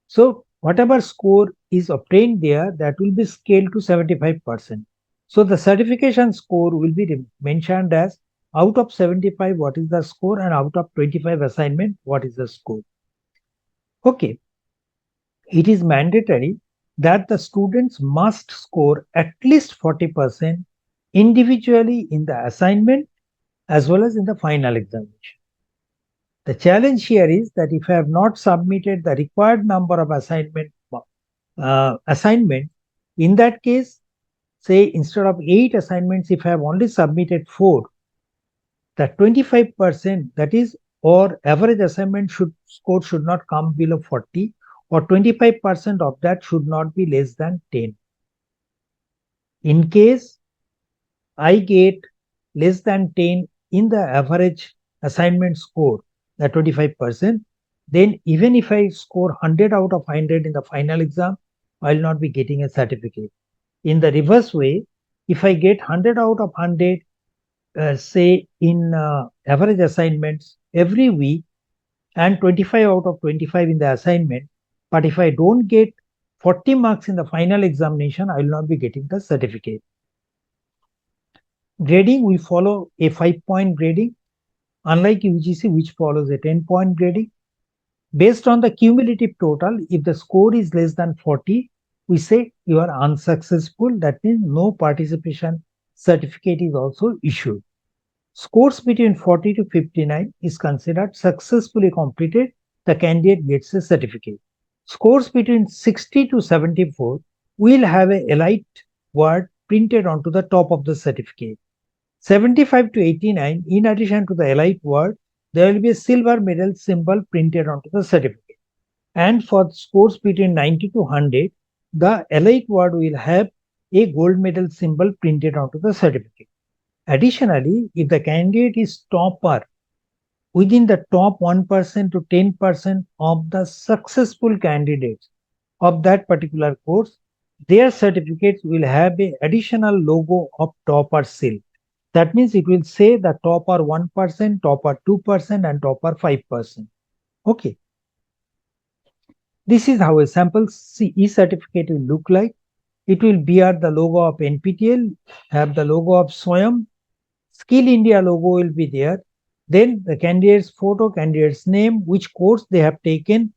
D: So whatever score is obtained there, that will be scaled to 75%. So the certification score will be mentioned as out of 75, what is the score, and out of 25 assignment, what is the score. Okay. It is mandatory that the students must score at least 40% individually in the assignment as well as in the final examination. The challenge here is that if I have not submitted the required number of assignment, in that case, say instead of 8 assignments, if I have only submitted 4, the 25% that is, or average assignment score should not come below 40, or 25% of that should not be less than 10. In case I get less than 10 in the average assignment score, the 25%, then even if I score 100 out of 100 in the final exam, I will not be getting a certificate. In the reverse way, if I get 100 out of 100, say in average assignments every week, and 25 out of 25 in the assignment, but if I don't get 40 marks in the final examination, I will not be getting the certificate. Grading, we follow a 5-point grading, unlike UGC, which follows a 10-point grading. Based on the cumulative total, if the score is less than 40, we say you are unsuccessful. That means no participation certificate is also issued. Scores between 40 to 59 is considered successfully completed. The candidate gets a certificate. Scores between 60 to 74 will have a elite word printed onto the top of the certificate. 75 to 89, in addition to the elite word, there will be a silver medal symbol printed onto the certificate. And for scores between 90 to 100, the elite word will have a gold medal symbol printed onto the certificate. Additionally, if the candidate is topper within the top 1% to 10% of the successful candidates of that particular course, their certificates will have a additional logo of topper seal. That means it will say the topper 1%, topper 2%, and topper 5%. Okay. This is how a sample e-certificate will look like. It will bear the logo of NPTEL, have the logo of SWAYAM, Skill India logo will be there. Then the candidate's photo, candidate's name, which course they have taken,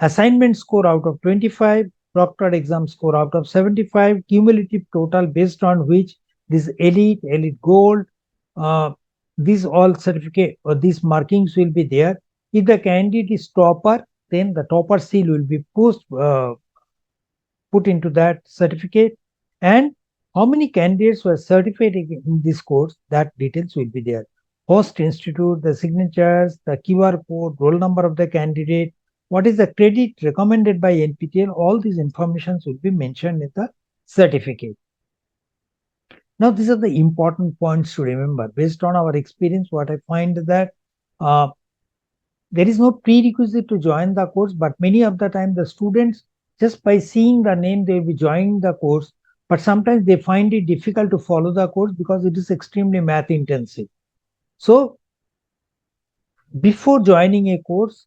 D: assignment score out of 25, proctored exam score out of 75, cumulative total based on which this elite, elite gold, these all certificate or these markings will be there. If the candidate is topper, then the topper seal will be put into that certificate, and how many candidates were certified in this course, that details will be there. Host institute, the signatures, the QR code, roll number of the candidate, what is the credit recommended by NPTEL, all these informations will be mentioned in the certificate. Now, these are the important points to remember. Based on our experience, what I find that there is no prerequisite to join the course, but many of the time the students, just by seeing the name, they will be joining the course, but sometimes they find it difficult to follow the course because it is extremely math intensive. So before joining a course,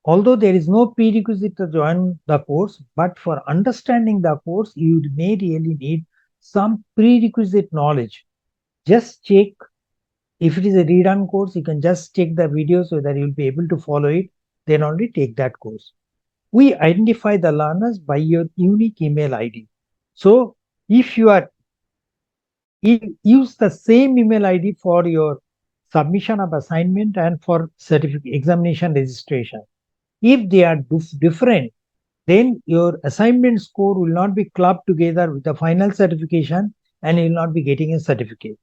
D: although there is no prerequisite to join the course, but for understanding the course, you may really need some prerequisite knowledge. Just check. If it is a read-on course, you can just check the video so that you'll be able to follow it, then only take that course. We identify the learners by your unique email ID. So if you use the same email ID for your submission of assignment and for certificate examination registration. If they are different, then your assignment score will not be clubbed together with the final certification and you will not be getting a certificate.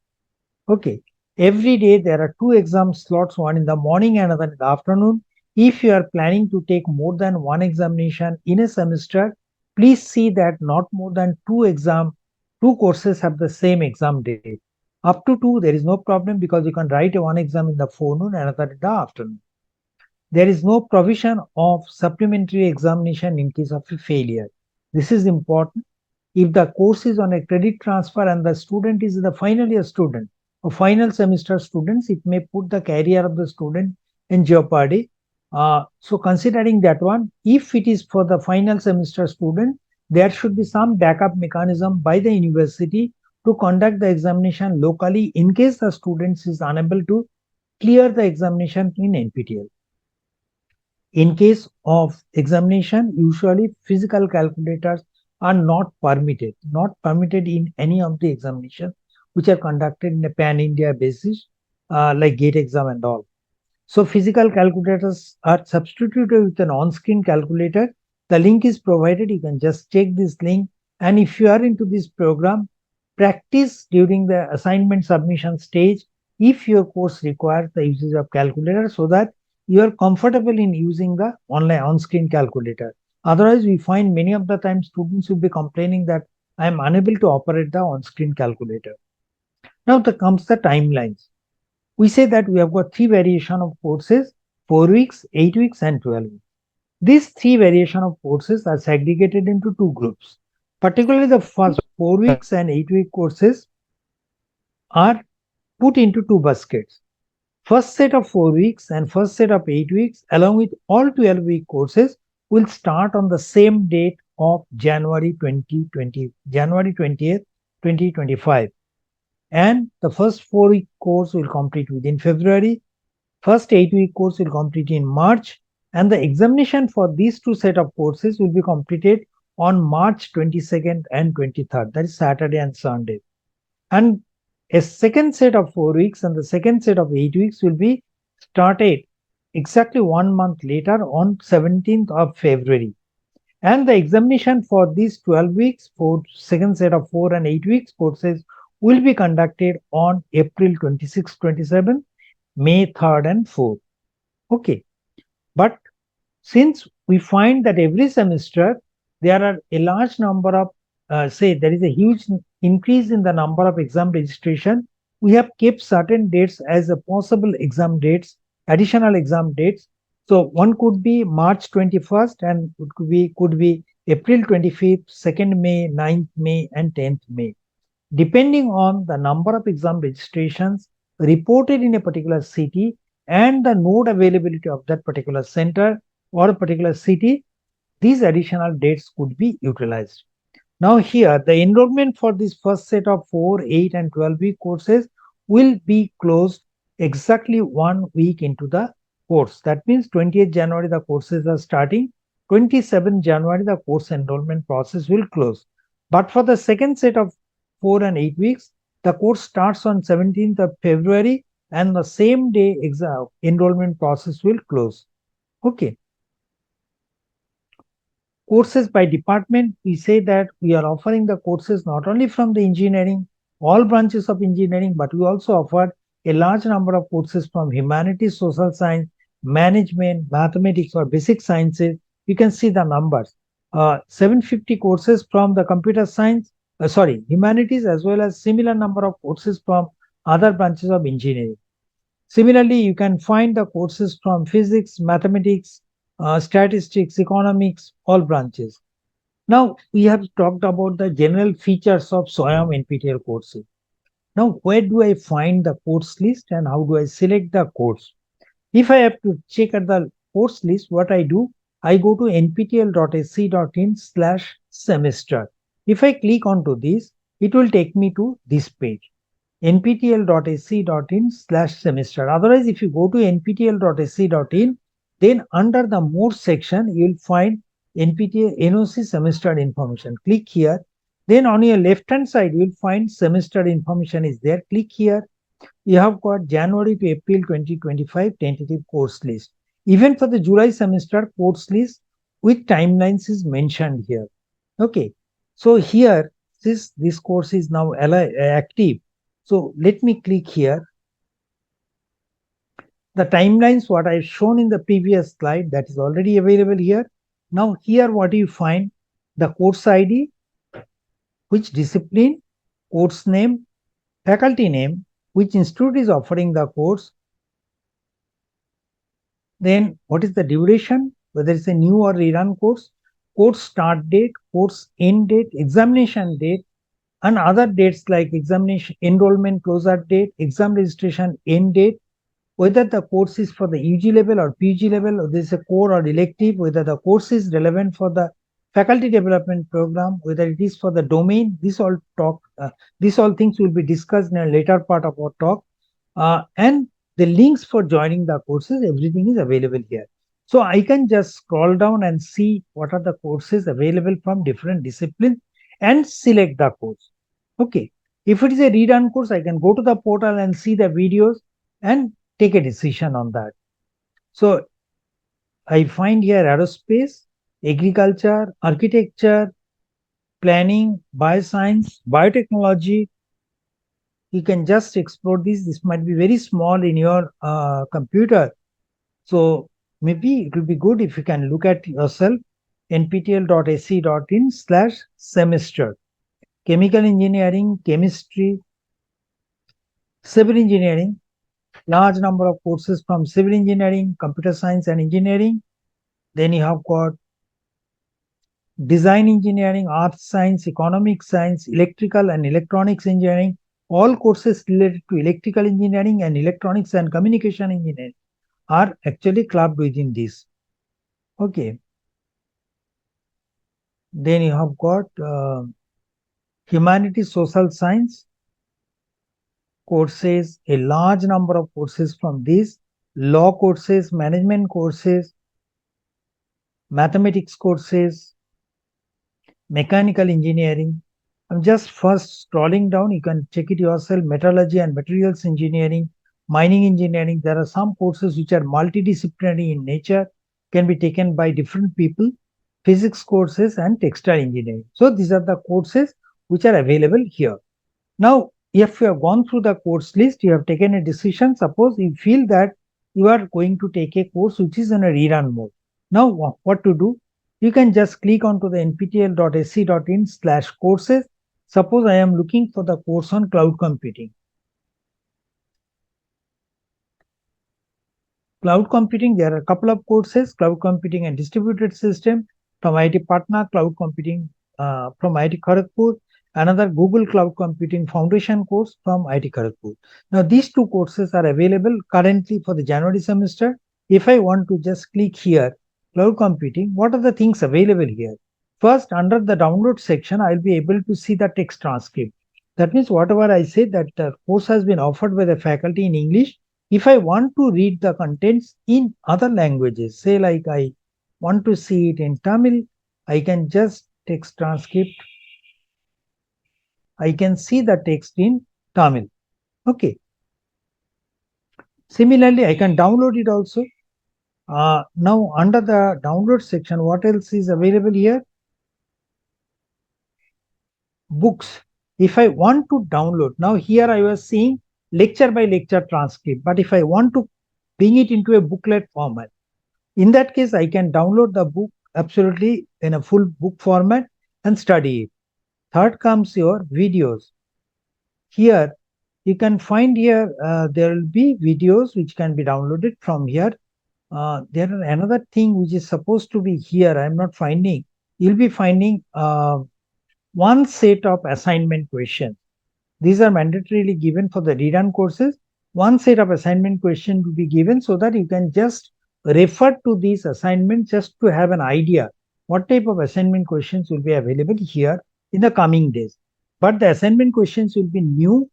D: Okay. Every day there are 2 exam slots, one in the morning and another in the afternoon. If you are planning to take more than one examination in a semester, please see that not more than 2 courses have the same exam date. Up to 2, there is no problem because you can write one exam in the forenoon and another in the afternoon. There is no provision of supplementary examination in case of a failure. This is important. If the course is on a credit transfer and the student is the final year student or final semester students, it may put the career of the student in jeopardy. So considering that one, if it is for the final semester student, there should be some backup mechanism by the university to conduct the examination locally in case the student is unable to clear the examination in NPTEL. In case of examination, usually physical calculators are not permitted in any of the examinations which are conducted in a pan-India basis, like GATE exam and all. So physical calculators are substituted with an on-screen calculator. The link is provided. You can just check this link. And if you are into this program, practice during the assignment submission stage if your course requires the usage of calculator so that you are comfortable in using the online on-screen calculator. Otherwise, we find many of the time students will be complaining that I am unable to operate the on-screen calculator. Now there comes the timelines. We say that we have got 3 variation of courses, 4 weeks, 8 weeks, and 12 weeks. These 3 variation of courses are segregated into 2 groups. Particularly the first 4 weeks and 8-week courses are put into 2 baskets. First set of 4 weeks and first set of 8 weeks along with all 12-week courses will start on the same date of January 20th, 2025. And the first 4-week course will complete within February. First 8-week course will complete in March. And the examination for these 2 set of courses will be completed on March 22nd and 23rd. That is Saturday and Sunday. And a second set of 4 weeks and the second set of 8 weeks will be started exactly 1 month later on 17th of February. And the examination for these 12 weeks for second set of 4 and 8 weeks courses will be conducted on April 26, 27, May 3rd and 4th. Okay. But since we find that every semester there are a large number of, say there is a huge increase in the number of exam registration we have kept certain dates as a possible exam dates, additional exam dates. So one could be March 21st and it could be April 25th, 2nd May, 9th May, and 10th May. Depending on the number of exam registrations reported in a particular city and the node availability of that particular center or a particular city, these additional dates could be utilized. Now here, the enrollment for this first set of 4, 8 and 12-week courses will be closed exactly 1 week into the course. That means 20th January the courses are starting, 27th January the course enrollment process will close. But for the second set of 4 and 8 weeks, the course starts on 17th of February and the same day exam enrollment process will close. Okay. Courses by department, we say that we are offering the courses not only from the engineering, all branches of engineering, but we also offer a large number of courses from humanities, social science, management, mathematics, or basic sciences. You can see the numbers. 750 courses from the computer science, humanities, as well as similar number of courses from other branches of engineering. Similarly, you can find the courses from physics, mathematics, statistics, economics, all branches. Now, we have talked about the general features of SWAYAM NPTEL courses. Now, where do I find the course list and how do I select the course? If I have to check at the course list, what I do, I go to nptel.ac.in/semester. If I click onto this, it will take me to this page, nptel.ac.in/semester. Otherwise, if you go to nptel.ac.in, then under the more section, you will find NPTEL NOC semester information. Click here. Then on your left hand side, you will find semester information is there. Click here. You have got January to April 2025 tentative course list. Even for the July semester course list with timelines is mentioned here. Okay. So here, this course is now active. So let me click here. The timelines, what I've shown in the previous slide, that is already available here. Now here what you find, the course ID, which discipline, course name, faculty name, which institute is offering the course, then what is the duration, whether it's a new or rerun course start date, course end date, examination date, and other dates like examination enrollment closure date, exam registration end date, whether the course is for the UG level or PG level, or there is a core or elective, whether the course is relevant for the faculty development program, whether it is for the domain. These all things will be discussed in a later part of our talk. And the links for joining the courses, everything is available here. So I can just scroll down and see what are the courses available from different disciplines and select the course. Okay. If it is a read-on course, I can go to the portal and see the videos and take a decision on that. So I find here aerospace, agriculture, architecture, planning, bioscience, biotechnology. You can just explore this. This might be very small in your computer. So maybe it will be good if you can look at yourself, nptel.ac.in/semester. Chemical engineering, chemistry, civil engineering, large number of courses from civil engineering, computer science and engineering. Then you have got design engineering, art science, economic science, electrical and electronics engineering, all courses related to electrical engineering and electronics and communication engineering are actually clubbed within this. Okay. Then you have got humanities, social science courses, a large number of courses from these, law courses, management courses, mathematics courses, mechanical engineering. I'm just first scrolling down. You can check it yourself. Metallurgy and materials engineering, mining engineering. There are some courses which are multidisciplinary in nature, can be taken by different people. Physics courses and textile engineering. So these are the courses which are available here. Now, if you have gone through the course list, you have taken a decision. Suppose you feel that you are going to take a course which is in a rerun mode. Now, what to do? You can just click onto the nptel.ac.in/courses. Suppose I am looking for the course on cloud computing. Cloud computing, there are a couple of courses, cloud computing and distributed system from IIT Patna, cloud computing from IIT Kharagpur, another Google Cloud Computing Foundation course from IIT Kharagpur. Now, these two courses are available currently for the January semester. If I want to just click here, cloud computing, what are the things available here? First, under the download section, I'll be able to see the text transcript. That means whatever I say that the course has been offered by the faculty in English, if I want to read the contents in other languages, say like I want to see it in Tamil, I can just text transcript. I can see the text in Tamil. Okay. Similarly, I can download it also. Now, under the download section, what else is available here? Books. If I want to download, now here I was seeing lecture by lecture transcript, but if I want to bring it into a booklet format, in that case, I can download the book absolutely in a full book format and study it. Third comes your videos. Here, you can find here, there will be videos which can be downloaded from here. There are another thing which is supposed to be here, I am not finding. You'll be finding one set of assignment questions. These are mandatorily given for the rerun courses. One set of assignment questions will be given so that you can just refer to these assignments just to have an idea what type of assignment questions will be available here in the coming days. But the assignment questions will be new,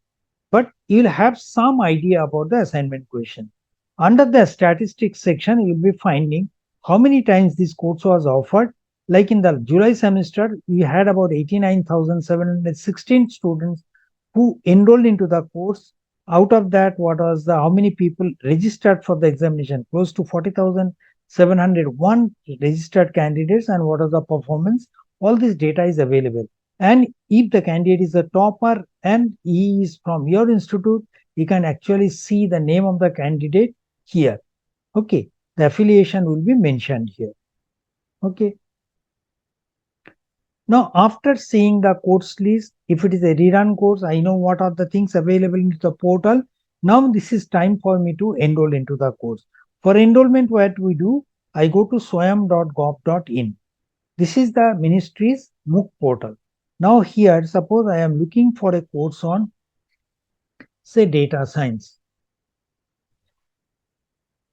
D: but you'll have some idea about the assignment question. Under the statistics section, you'll be finding how many times this course was offered. Like in the July semester, we had about 89,716 students who enrolled into the course. Out of that, what was the how many people registered for the examination? Close to 40,701 registered candidates, and what was the performance? All this data is available. And if the candidate is a topper and he is from your institute, you can actually see the name of the candidate here. Okay, the affiliation will be mentioned here. Okay. Now, after seeing the course list, if it is a rerun course, I know what are the things available in the portal. Now, this is time for me to enroll into the course. For enrollment, what we do, I go to swayam.gov.in. This is the ministry's MOOC portal. Now, here, suppose I am looking for a course on, say, data science.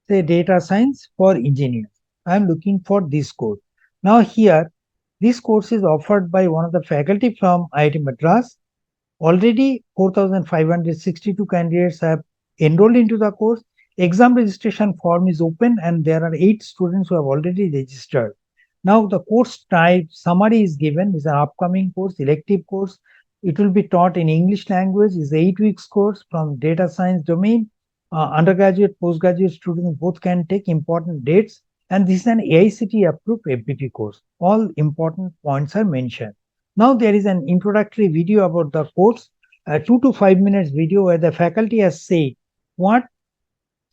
D: Say, data science for engineers. I am looking for this course. Now, here, this course is offered by one of the faculty from IIT Madras. Already 4,562 candidates have enrolled into the course. Exam registration form is open and there are 8 students who have already registered. Now the course type summary is given, is an upcoming course, elective course. It will be taught in English language, is 8 weeks course from data science domain. Undergraduate, postgraduate students both can take important dates. And this is an AICTE approved FBT course. All important points are mentioned. Now there is an introductory video about the course, a 2 to 5 minutes video where the faculty has said what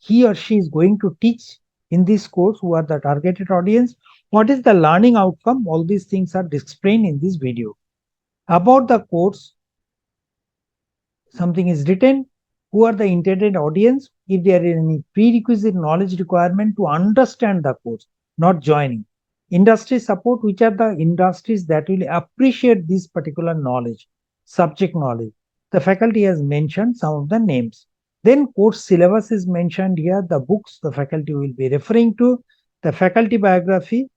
D: he or she is going to teach in this course, who are the targeted audience, what is the learning outcome, all these things are explained in this video. About the course, something is written, who are the intended audience, if there is any prerequisite knowledge requirement to understand the course, not joining. Industry support, which are the industries that will appreciate this particular knowledge, subject knowledge. The faculty has mentioned some of the names. Then course syllabus is mentioned here, the books the faculty will be referring to, the faculty biography,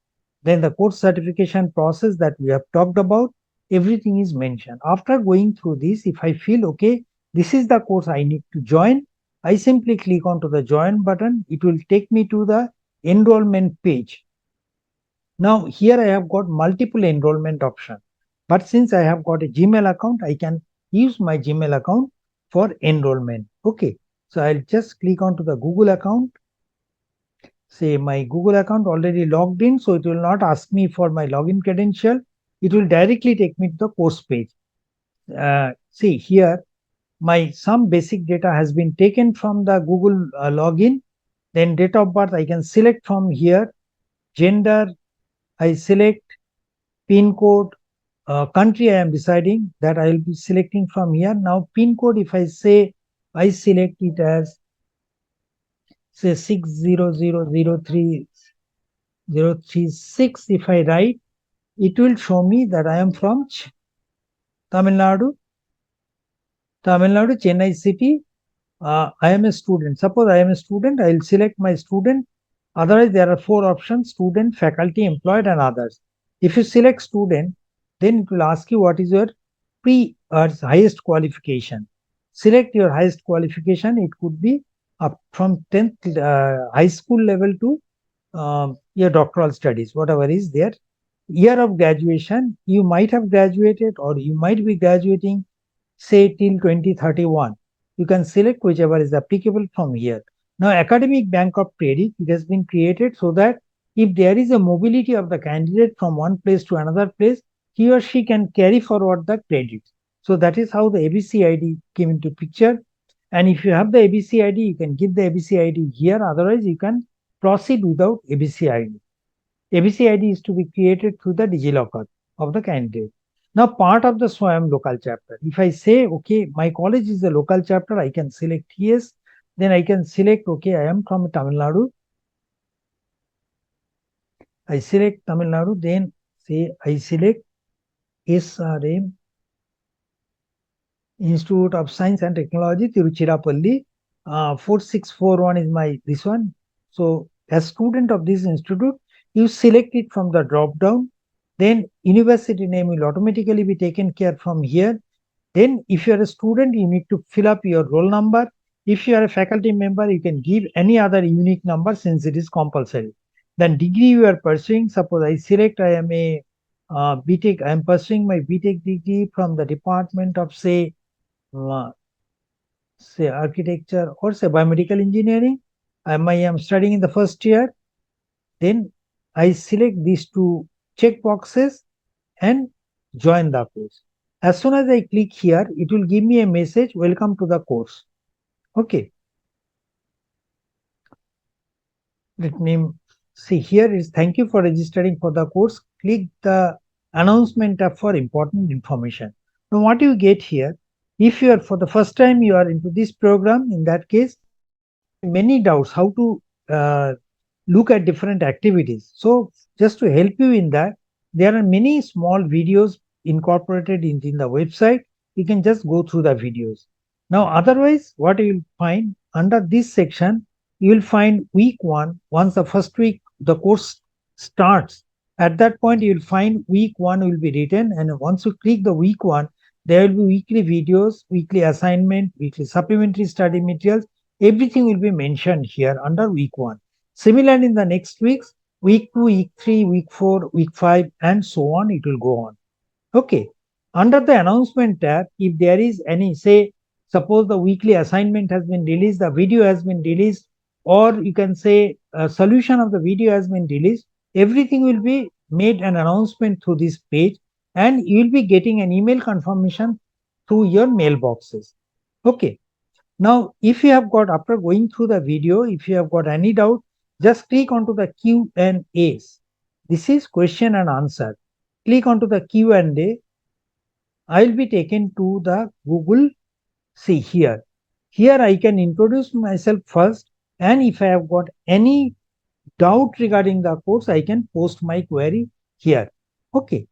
D: then the course certification process that we have talked about, everything is mentioned. After going through this, if I feel okay, this is the course I need to join, I simply click onto the join button. It will take me to the enrollment page. Now here I have got multiple enrollment options, but since I have got a Gmail account, I can use my Gmail account for enrollment. Okay, so I'll just click onto the Google account. Say my Google account already logged in, so it will not ask me for my login credential. It will directly take me to the course page. See here, my some basic data has been taken from the Google login. Then date of birth I can select from here. Gender I select, pin code, country I am deciding that I will be selecting from here. Now pin code, if I say I select it as say 60003036, if I write, it will show me that I am from Tamil Nadu, Chennai city. I am a student. Suppose I am a student, I will select my student. Otherwise, there are 4 options: student, faculty, employed, and others. If you select student, then it will ask you what is your highest qualification. Select your highest qualification. It could be up from 10th high school level to your doctoral studies, whatever is there. Year of graduation, you might have graduated or you might be graduating, say till 2031. You can select whichever is applicable from here. Now, academic bank of credit, it has been created so that if there is a mobility of the candidate from one place to another place, he or she can carry forward the credit. So that is how the ABC ID came into picture. And if you have the ABC ID, you can give the ABC ID here. Otherwise, you can proceed without ABC ID. ABC ID is to be created through the DigiLocker of the candidate. Now, part of the SWAYAM local chapter. If I say, okay, my college is a local chapter, I can select yes. Then I can select, okay, I am from Tamil Nadu. I select Tamil Nadu, then say I select SRM Institute of Science and Technology, Tiruchirappalli. 4641 is my this one. So, as student of this institute, you select it from the drop down. Then university name will automatically be taken care from here. Then if you are a student, you need to fill up your roll number. If you are a faculty member, you can give any other unique number since it is compulsory. Then degree you are pursuing, suppose I select I am a BTech, I am pursuing my BTech degree from the department of say architecture or say biomedical engineering. I am studying in the first year. Then I select these 2 check boxes and join the course. As soon as I click here, it will give me a message, welcome to the course. Okay. Let me see here is thank you for registering for the course. Click the announcement tab for important information. Now what you get here, if you are for the first time you are into this program, in that case, you may have many doubts how to look at different activities. So just to help you in that, there are many small videos incorporated in the website. You can just go through the videos. Now, otherwise, what you will find under this section, you will find week 1. Once the first week the course starts, at that point you will find week 1 will be written, and once you click the week 1, there will be weekly videos, weekly assignment, weekly supplementary study materials. Everything will be mentioned here under week 1. Similarly, in the next weeks, week 2, week 3, week 4, week 5, and so on, it will go on. Okay. Under the announcement tab, if there is any, say, suppose the weekly assignment has been released, the video has been released, or you can say a solution of the video has been released, everything will be made an announcement through this page, and you will be getting an email confirmation through your mailboxes. Okay. Now, if you have got, after going through the video, if you have got any doubt, just click onto the Q&As. This is question and answer. Click onto the Q&A. I will be taken to the Google. See here. Here I can introduce myself first, and if I have got any doubt regarding the course, I can post my query here. Okay.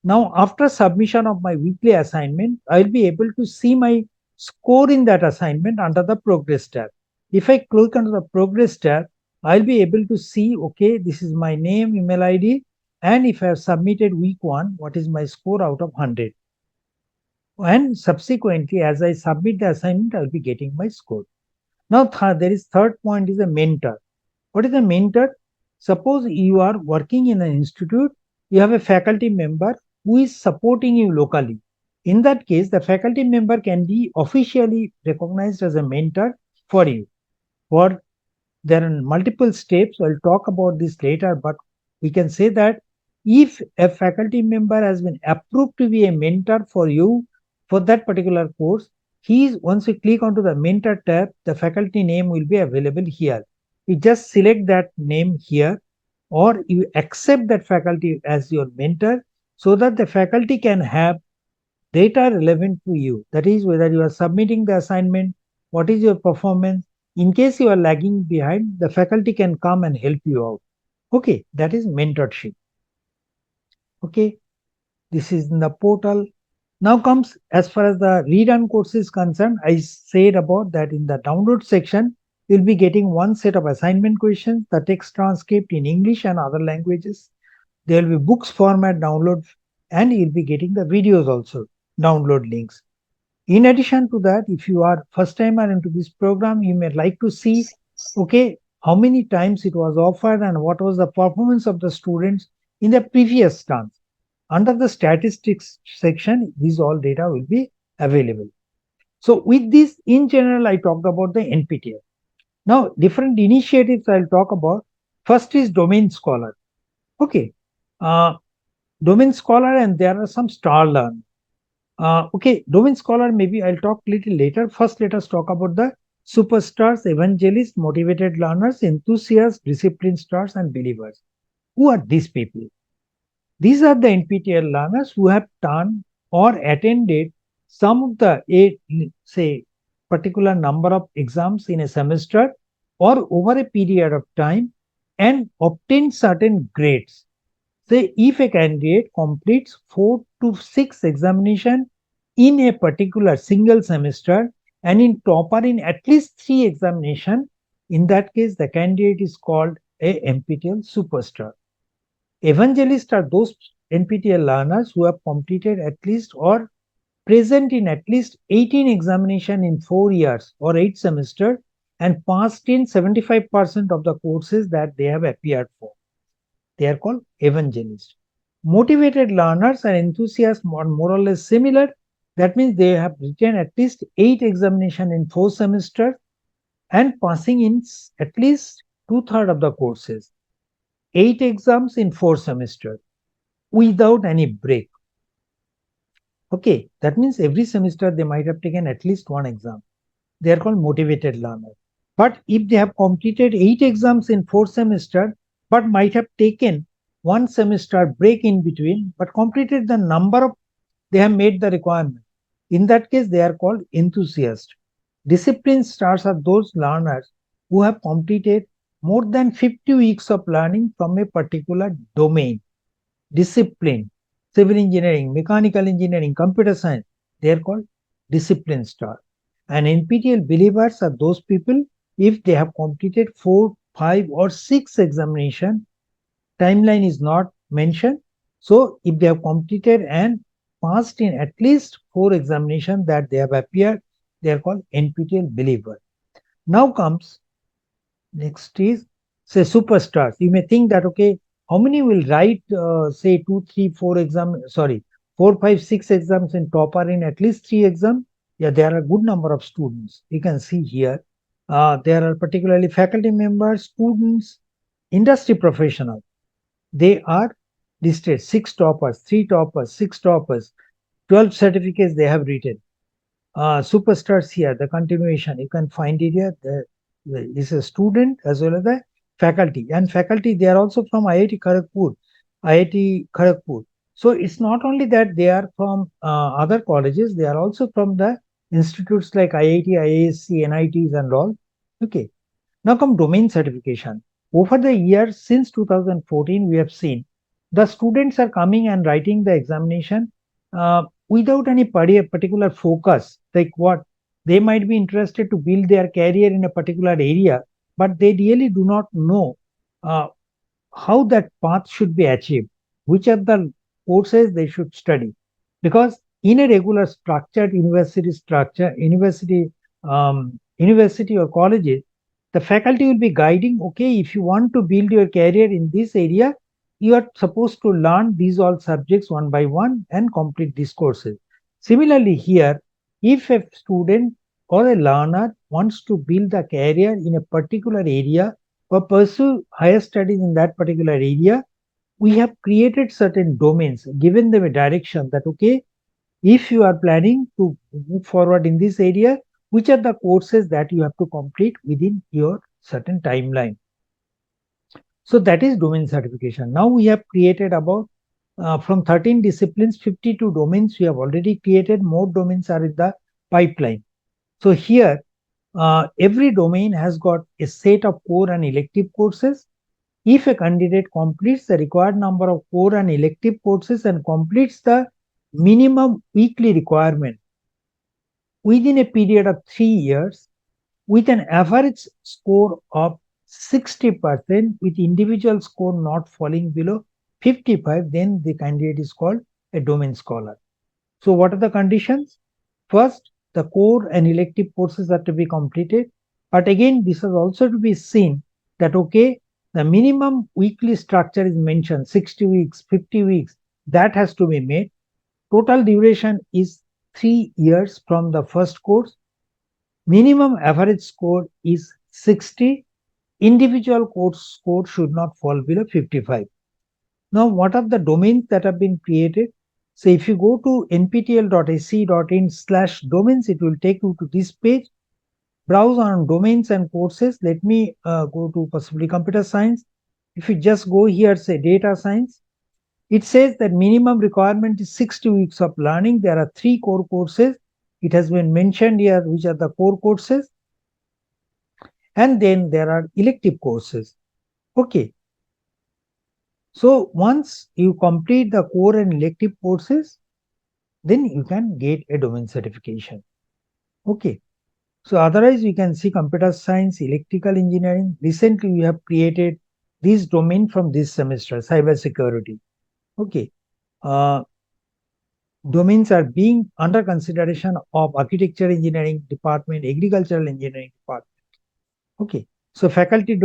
D: Now, after submission of my weekly assignment, I will be able to see my score in that assignment under the progress tab. If I click on the progress tab, I'll be able to see, okay, this is my name, email ID, and if I have submitted week 1, what is my score out of 100. And subsequently, as I submit the assignment, I'll be getting my score. Now, there is third point is a mentor. What is a mentor? Suppose you are working in an institute, you have a faculty member who is supporting you locally. In that case, the faculty member can be officially recognized as a mentor for you. For there are multiple steps. I'll talk about this later, but we can say that if a faculty member has been approved to be a mentor for you for that particular course, once you click onto the mentor tab, the faculty name will be available here. You just select that name here, or you accept that faculty as your mentor so that the faculty can have data relevant to you. That is, whether you are submitting the assignment, what is your performance, In case you are lagging behind, the faculty can come and help you out. Okay, that is mentorship. Okay, this is in the portal. Now comes, as far as the read-on course is concerned, I said about that in the download section, you'll be getting one set of assignment questions, the text transcript in English and other languages. There will be books format download, and you'll be getting the videos also, download links. In addition to that, if you are first timer into this program, you may like to see, okay, how many times it was offered and what was the performance of the students in the previous terms. Under the statistics section, these all data will be available. So with this, in general, I talked about the NPTEL. Now, different initiatives I'll talk about. First is Domain Scholar. Okay. Domain Scholar, and there are some star learn. Okay, Domain Scholar, maybe I'll talk little later. First, let us talk about the superstars, evangelists, motivated learners, enthusiasts, disciplined stars, and believers. Who are these people? These are the NPTEL learners who have done or attended some of the say particular number of exams in a semester or over a period of time and obtained certain grades. Say if a candidate completes 4 to 6 examination in a particular single semester and in topper in at least 3 examination, in that case the candidate is called a NPTEL superstar. Evangelists are those NPTEL learners who have completed at least or present in at least 18 examination in 4 years or 8 semesters and passed in 75% of the courses that they have appeared for. They are called evangelists. Motivated learners and enthusiasts are more or less similar. That means they have written at least 8 examination in 4 semesters and passing in at least 2/3 of the courses. 8 exams in 4 semesters without any break. Okay, that means every semester they might have taken at least one exam. They are called motivated learners. But if they have completed 8 exams in 4 semesters, but might have taken one semester break in between, but completed the number of, they have made the requirement. In that case, they are called enthusiasts. Disciplined stars are those learners who have completed more than 50 weeks of learning from a particular domain. Discipline, civil engineering, mechanical engineering, computer science, they are called disciplined stars. And NPTEL believers are those people if they have completed 4, 5 or 6 examination. Timeline is not mentioned. So if they have completed and passed in at least 4 examinations that they have appeared, they are called NPTEL believer. Now comes, next is, say, superstars. You may think that, okay, how many will write, say, 2, 3, 4 exams, 4, 5, 6 exams in topper in at least 3 exams? Yeah, there are a good number of students. You can see here. There are particularly faculty members, students, industry professionals. They are listed 6 toppers, 3 toppers, 6 toppers, 12 certificates they have written. Superstars here, the continuation, you can find it here. This is a student as well as the faculty. And faculty, they are also from IIT Kharagpur. IIT Kharagpur. So it's not only that they are from other colleges, they are also from the institutes like IIT, IISc, NITs and all. Okay. Now come domain certification. Over the years since 2014, we have seen the students are coming and writing the examination without any particular focus, like what they might be interested to build their career in a particular area, but they really do not know how that path should be achieved, which are the courses they should study. Because in a regular structured university structure, university or colleges, the faculty will be guiding, okay, if you want to build your career in this area, you are supposed to learn these all subjects one by one and complete these courses. Similarly here, if a student or a learner wants to build a career in a particular area or pursue higher studies in that particular area, we have created certain domains, given them a direction that, okay, if you are planning to move forward in this area, which are the courses that you have to complete within your certain timeline. So that is domain certification. Now we have created about from 13 disciplines, 52 domains we have already created. More domains are in the pipeline. So here every domain has got a set of core and elective courses. If a candidate completes the required number of core and elective courses and completes the minimum weekly requirement within a period of 3 years, with an average score of 60%, with individual score not falling below 55, then the candidate is called a domain scholar. So what are the conditions? First, the core and elective courses are to be completed. But again, this is also to be seen that, okay, the minimum weekly structure is mentioned, 60 weeks, 50 weeks, that has to be made. Total duration is 3 years from the first course. Minimum average score is 60. Individual course score should not fall below 55. Now, what are the domains that have been created? So if you go to nptel.ac.in/domains, it will take you to this page. Browse on domains and courses. Let me go to possibly computer science. If you just go here, say data science, it says that minimum requirement is 60 weeks of learning. There are 3 core courses. It has been mentioned here which are the core courses. And then there are elective courses. Okay. So once you complete the core and elective courses, then you can get a domain certification. Okay. So otherwise you can see computer science, electrical engineering. Recently we have created this domain from this semester, cyber security. Okay. Domains are being under consideration of architecture engineering department, agricultural engineering department. Okay. So faculty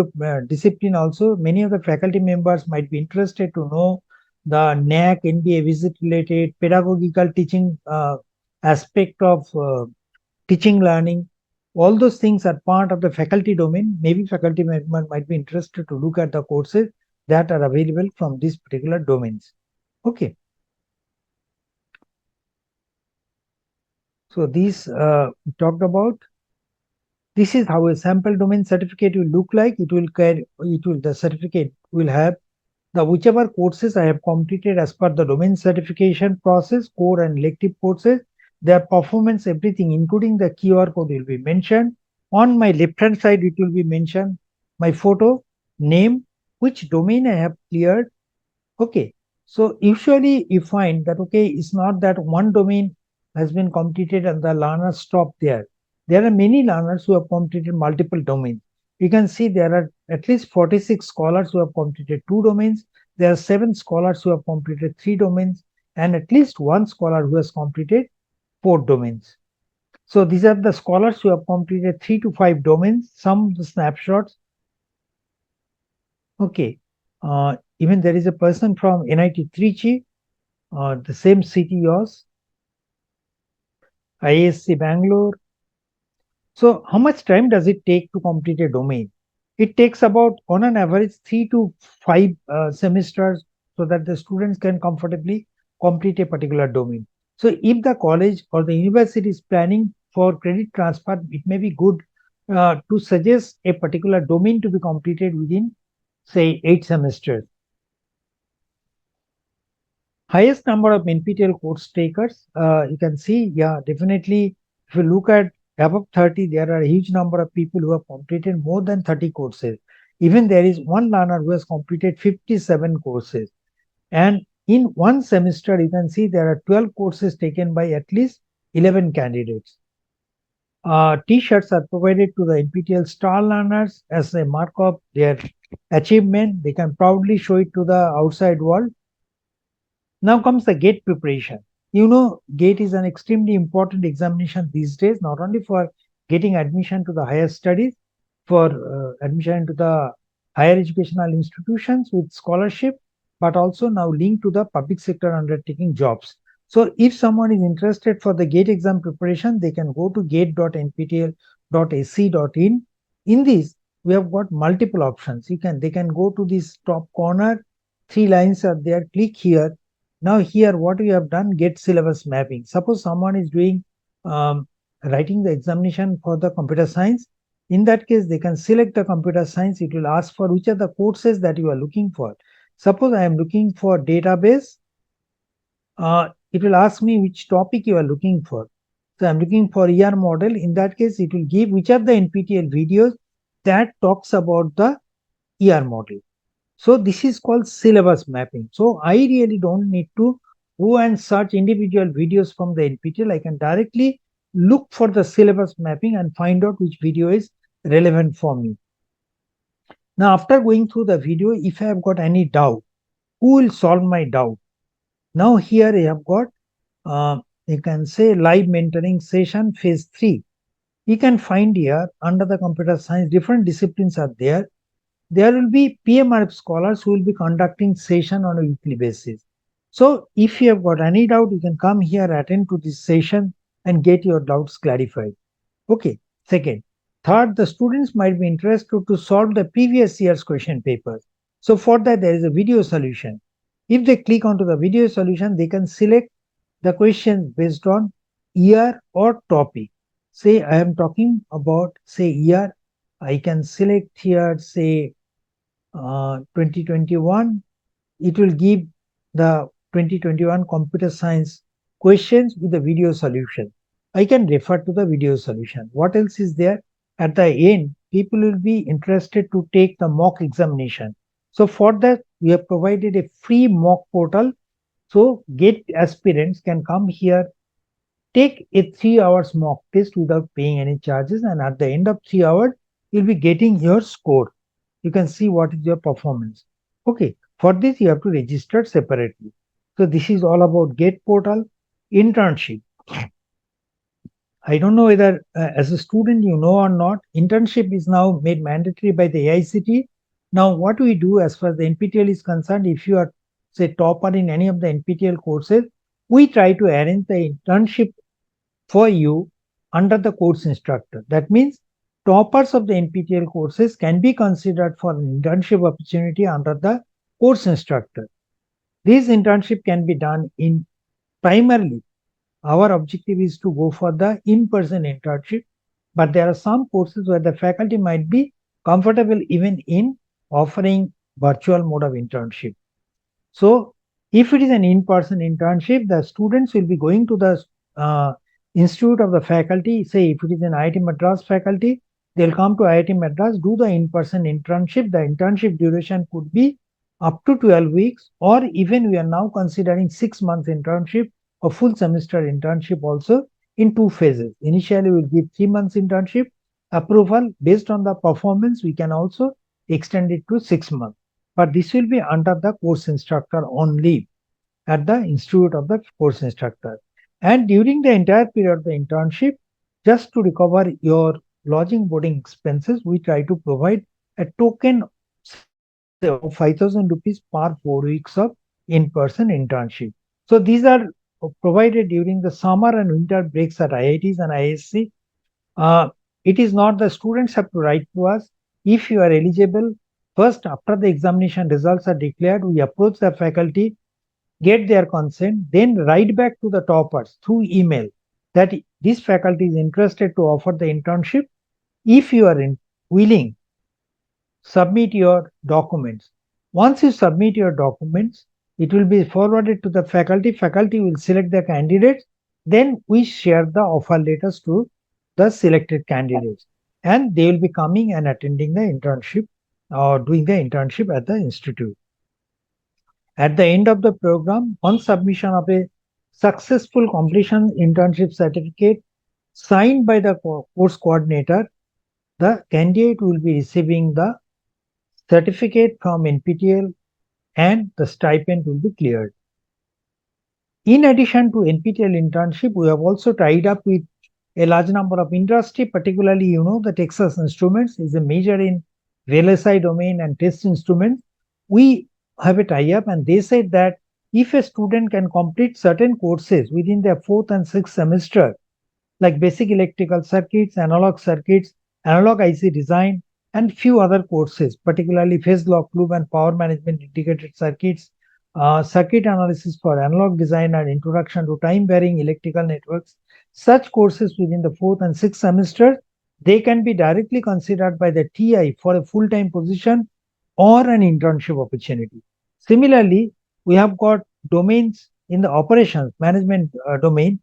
D: discipline also, many of the faculty members might be interested to know the NAC, NBA visit related pedagogical teaching aspect of teaching learning. All those things are part of the faculty domain. Maybe faculty member might be interested to look at the courses that are available from these particular domains. Okay. So these talked about. This is how a sample domain certificate will look like. The certificate will have the whichever courses I have completed as per the domain certification process, core and elective courses, their performance, everything, including the QR code will be mentioned. On my left hand side, it will be mentioned my photo, name, which domain I have cleared. Okay. So usually you find that, okay, it's not that one domain has been completed and the learners stop there. There are many learners who have completed multiple domains. You can see there are at least 46 scholars who have completed 2 domains. There are 7 scholars who have completed 3 domains and at least 1 scholar who has completed 4 domains. So these are the scholars who have completed 3 to 5 domains, some snapshots. Okay. Even there is a person from NIT Trichy, the same city yours, ISC Bangalore. So how much time does it take to complete a domain? It takes about, on an average, 3 to 5 semesters so that the students can comfortably complete a particular domain. So if the college or the university is planning for credit transfer, it may be good to suggest a particular domain to be completed within, say, 8 semesters. Highest number of NPTEL course takers, you can see, yeah, definitely, if you look at above 30, there are a huge number of people who have completed more than 30 courses. Even there is one learner who has completed 57 courses. And in one semester, you can see there are 12 courses taken by at least 11 candidates. T-shirts are provided to the NPTEL Star learners as a mark of their achievement. They can proudly show it to the outside world. Now comes the GATE preparation. You know, GATE is an extremely important examination these days, not only for getting admission to the higher studies, for admission into the higher educational institutions with scholarship, but also now linked to the public sector undertaking jobs. So if someone is interested for the GATE exam preparation, they can go to gate.nptel.ac.in. In this, we have got multiple options. They can go to this top corner, 3 lines are there, click here. Now here, what we have done, get syllabus mapping. Suppose someone is doing writing the examination for the computer science. In that case, they can select the computer science. It will ask for which are the courses that you are looking for. Suppose I am looking for database. It will ask me which topic you are looking for. So I'm looking for ER model. In that case, it will give which are the NPTEL videos that talks about the ER model. So this is called syllabus mapping. So I really don't need to go and search individual videos from the NPTEL. I can directly look for the syllabus mapping and find out which video is relevant for me. Now, after going through the video, if I have got any doubt, who will solve my doubt? Now here I have got, you can say live mentoring session phase 3. You can find here under the computer science, different disciplines are there. There will be PMRF scholars who will be conducting session on a weekly basis. So if you have got any doubt, you can come here, attend to this session and get your doubts clarified. Okay. Second. Third, the students might be interested to solve the previous year's question papers. So for that, there is a video solution. If they click onto the video solution, they can select the questions based on year or topic. Say I am talking about, say, year. I can select here, say, 2021. It will give the 2021 computer science questions with the video solution. I can refer to the video solution. What else is there? At the end, people will be interested to take the mock examination. So for that, we have provided a free mock portal. So GATE aspirants can come here, take a 3 hours mock test without paying any charges. And at the end of 3 hours, you'll be getting your score. You can see what is your performance. Okay. For this, you have to register separately. So this is all about GATE portal. Internship. I don't know whether as a student you know or not, internship is now made mandatory by the AICT. Now what we do as far as the NPTEL is concerned, if you are, say, topper in any of the NPTEL courses, we try to arrange the internship for you under the course instructor. That means toppers of the NPTEL courses can be considered for an internship opportunity under the course instructor. This internship can be done in primarily. Our objective is to go for the in-person internship, but there are some courses where the faculty might be comfortable even in offering virtual mode of internship. So if it is an in-person internship, the students will be going to the institute of the faculty. Say if it is an IIT Madras faculty, they'll come to IIT Madras, do the in-person internship. The internship duration could be up to 12 weeks, or even we are now considering 6 months internship, a full semester internship also in 2 phases. Initially, we'll give 3 months internship approval. Based on the performance, we can also extend it to 6 months. But this will be under the course instructor only at the institute of the course instructor. And during the entire period of the internship, just to recover your lodging boarding expenses, we try to provide a token, say, of 5,000 rupees per 4 weeks of in-person internship. So these are provided during the summer and winter breaks at IITs and ISC. It is not the students have to write to us. If you are eligible, first after the examination results are declared, we approach the faculty, get their consent, then write back to the toppers through email that this faculty is interested to offer the internship. If you are willing, submit your documents. Once you submit your documents, it will be forwarded to the faculty. Faculty will select the candidates. Then we share the offer letters to the selected candidates. And they will be coming and attending the internship or doing the internship at the institute. At the end of the program, on submission of a successful completion internship certificate signed by the course coordinator, the candidate will be receiving the certificate from NPTEL and the stipend will be cleared. In addition to NPTEL internship, we have also tied up with a large number of industry, particularly, the Texas Instruments is a major in VLSI domain and test instruments. We have a tie-up and they said that if a student can complete certain courses within their 4th and 6th semester, like basic electrical circuits, analog IC design, and few other courses, particularly phase lock loop and power management integrated circuits, circuit analysis for analog design and introduction to time varying electrical networks. Such courses within the 4th and 6th semester, they can be directly considered by the TI for a full-time position or an internship opportunity. Similarly, we have got domains in the operations management domain.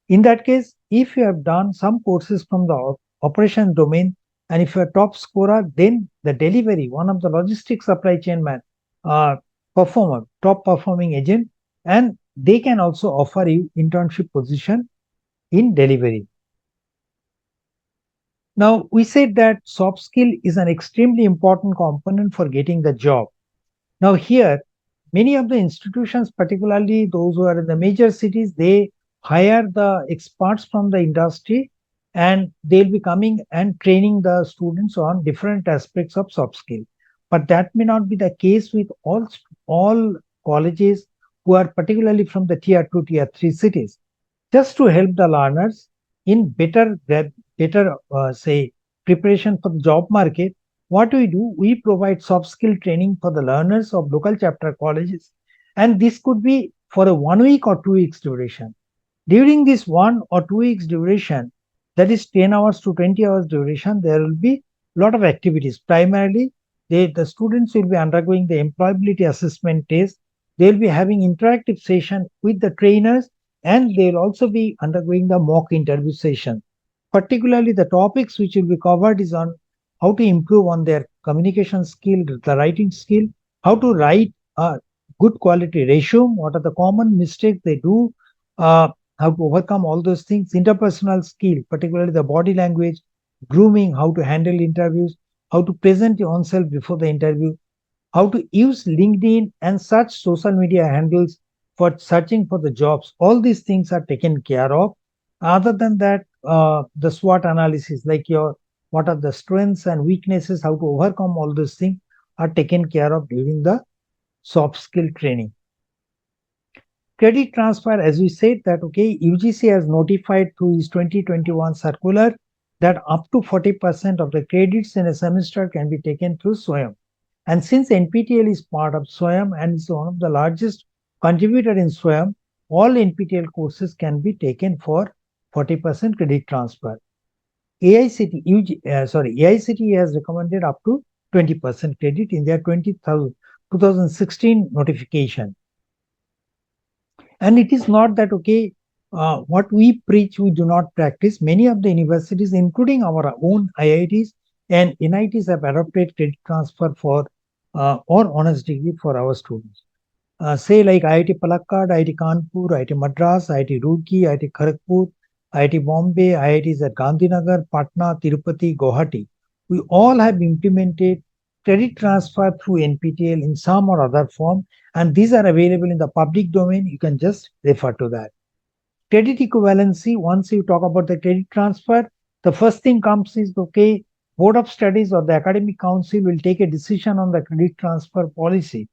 D: In that case, if you have done some courses from the operation domain, and if you're a top scorer, then the delivery, one of the logistics supply chain man, uh, performer, top performing agent, and they can also offer you internship position in delivery. Now, we said that soft skill is an extremely important component for getting the job. Now, here, many of the institutions, particularly those who are in the major cities, they hire the experts from the industry, and they'll be coming and training the students on different aspects of soft skill. But that may not be the case with all colleges who are particularly from the tier 2, tier 3 cities. Just to help the learners in better say preparation for the job market, what we do, we provide soft skill training for the learners of local chapter colleges, and this could be for a 1 week or 2 weeks duration. During this 1 or 2 weeks duration, that is 10 hours to 20 hours duration, there will be a lot of activities. Primarily, the students will be undergoing the employability assessment test. They will be having interactive session with the trainers, and they will also be undergoing the mock interview session. Particularly, the topics which will be covered is on how to improve on their communication skill, the writing skill, how to write a good quality resume, what are the common mistakes they do, uh, how to overcome all those things, interpersonal skill, particularly the body language, grooming, how to handle interviews, how to present oneself before the interview, how to use LinkedIn and such social media handles for searching for the jobs. All these things are taken care of. Other than that, the SWOT analysis, like your what are the strengths and weaknesses, how to overcome all those things, are taken care of during the soft skill training. Credit transfer, as we said that, okay, UGC has notified through its 2021 circular that up to 40% of the credits in a semester can be taken through SWAYAM. And since NPTEL is part of SWAYAM and is one of the largest contributor in SWAYAM, all NPTEL courses can be taken for 40% credit transfer. AICTE has recommended up to 20% credit in their 2016 notification. And it is not that, okay, what we preach, we do not practice. Many of the universities, including our own IITs and NITs, have adopted credit transfer for or honors degree for our students. Say like IIT Palakkad, IIT Kanpur, IIT Madras, IIT Roorkee, IIT Kharagpur, IIT Bombay, IITs at Gandhinagar, Patna, Tirupati, Guwahati. We all have implemented credit transfer through NPTEL in some or other form, and these are available in the public domain. You can just refer to that. Credit equivalency, once you talk about the credit transfer, the first thing comes is, okay, Board of Studies or the Academic Council will take a decision on the credit transfer policy.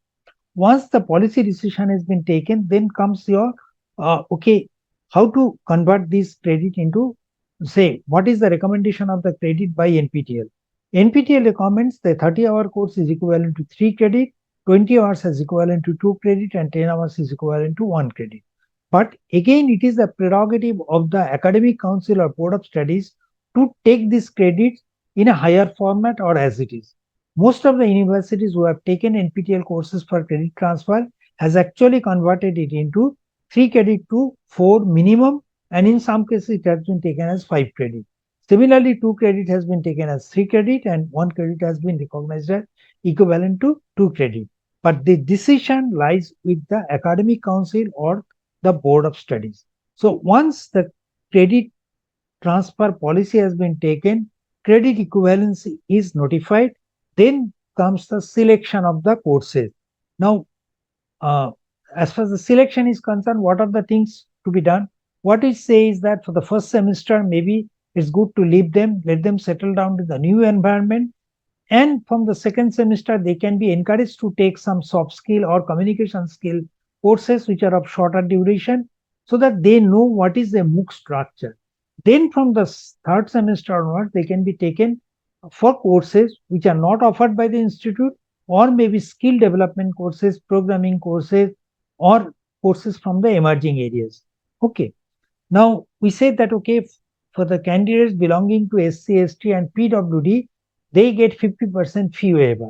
D: Once the policy decision has been taken, then comes your, okay, how to convert this credit into, say, what is the recommendation of the credit by NPTEL? NPTEL recommends the 30-hour course is equivalent to 3 credit, 20 hours is equivalent to 2 credit, and 10 hours is equivalent to 1 credit. But again, it is the prerogative of the Academic Council or Board of Studies to take this credit in a higher format or as it is. Most of the universities who have taken NPTEL courses for credit transfer has actually converted it into 3 credit to 4 minimum, and in some cases it has been taken as 5 credit. Similarly, 2 credit has been taken as 3 credit, and 1 credit has been recognized as equivalent to 2 credit. But the decision lies with the Academic Council or the Board of Studies. So once the credit transfer policy has been taken, credit equivalency is notified, then comes the selection of the courses. Now, as far as the selection is concerned, what are the things to be done? What we say is that for the first semester, maybe it's good to leave them, let them settle down in the new environment. And from the second semester, they can be encouraged to take some soft skill or communication skill courses which are of shorter duration, so that they know what is the MOOC structure. Then from the third semester onwards, they can be taken for courses which are not offered by the institute, or maybe skill development courses, programming courses, or courses from the emerging areas. Okay. Now we say that, okay, for the candidates belonging to SC, ST and PWD, they get 50% fee waiver.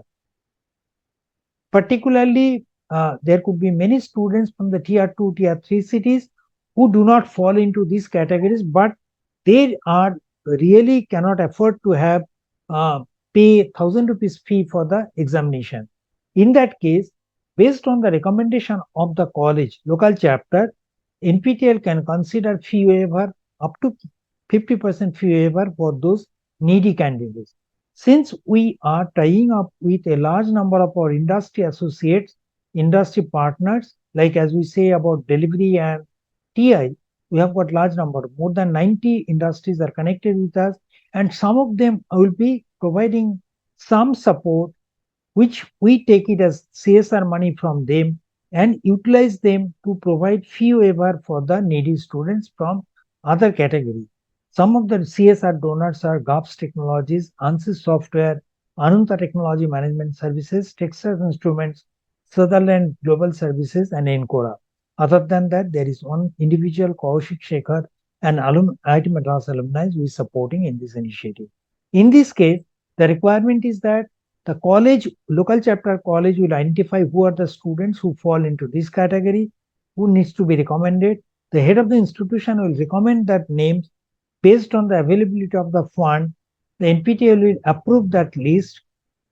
D: Particularly, there could be many students from the tier 2, tier 3 cities who do not fall into these categories, but they are really cannot afford to have pay 1,000 rupees fee for the examination. In that case, based on the recommendation of the college local chapter, NPTEL can consider fee waiver up to 50% fee waiver for those needy candidates. Since we are tying up with a large number of our industry associates, industry partners, like as we say about delivery and TI, we have got large number, more than 90 industries are connected with us, and some of them will be providing some support, which we take it as CSR money from them and utilize them to provide fee waiver for the needy students from other categories. Some of the CSR donors are GAPS Technologies, ANSYS Software, Ananta Technology Management Services, Texas Instruments, Sutherland Global Services, and Encora. Other than that, there is one individual, Kaushik Shekhar, an IIT Madras alumni who is supporting in this initiative. In this case, the requirement is that the college, local chapter college will identify who are the students who fall into this category, who needs to be recommended. The head of the institution will recommend that names based on the availability of the fund. The NPTEL will approve that list,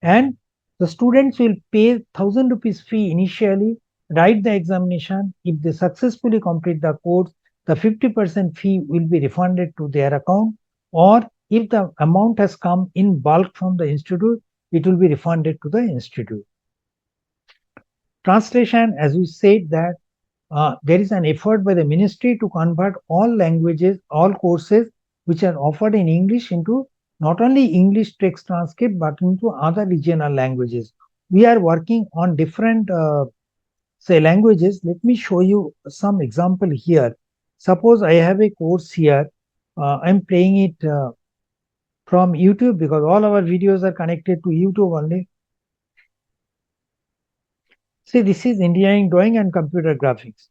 D: and the students will pay 1,000 rupees fee initially, write the examination. If they successfully complete the course, the 50% fee will be refunded to their account, or if the amount has come in bulk from the institute, it will be refunded to the institute. Translation, as we said that there is an effort by the ministry to convert all languages, all courses which are offered in English into not only English text transcript but into other regional languages. We are working on different say languages. Let me show you some example here. Suppose I have a course here. I'm playing it from YouTube because all our videos are connected to YouTube only. See, this is engineering drawing and computer graphics.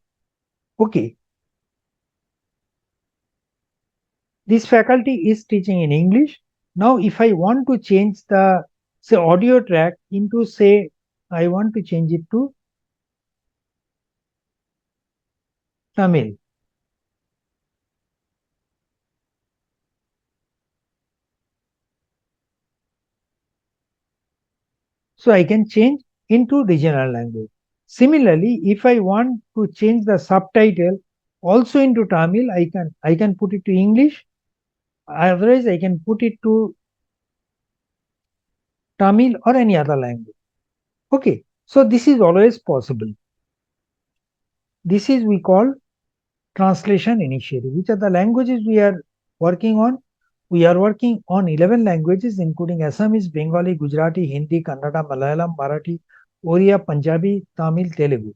D: Okay. This faculty is teaching in English. Now, if I want to change the say audio track into say, I want to change it to Tamil. So I can change into regional language. Similarly, if I want to change the subtitle also into Tamil, I can put it to English. Otherwise, I can put it to Tamil or any other language. Okay, so this is always possible. This is we call translation initiative. Which are the languages we are working on? We are working on 11 languages, including Assamese, Bengali, Gujarati, Hindi, Kannada, Malayalam, Marathi, Oriya, Punjabi, Tamil, Telugu.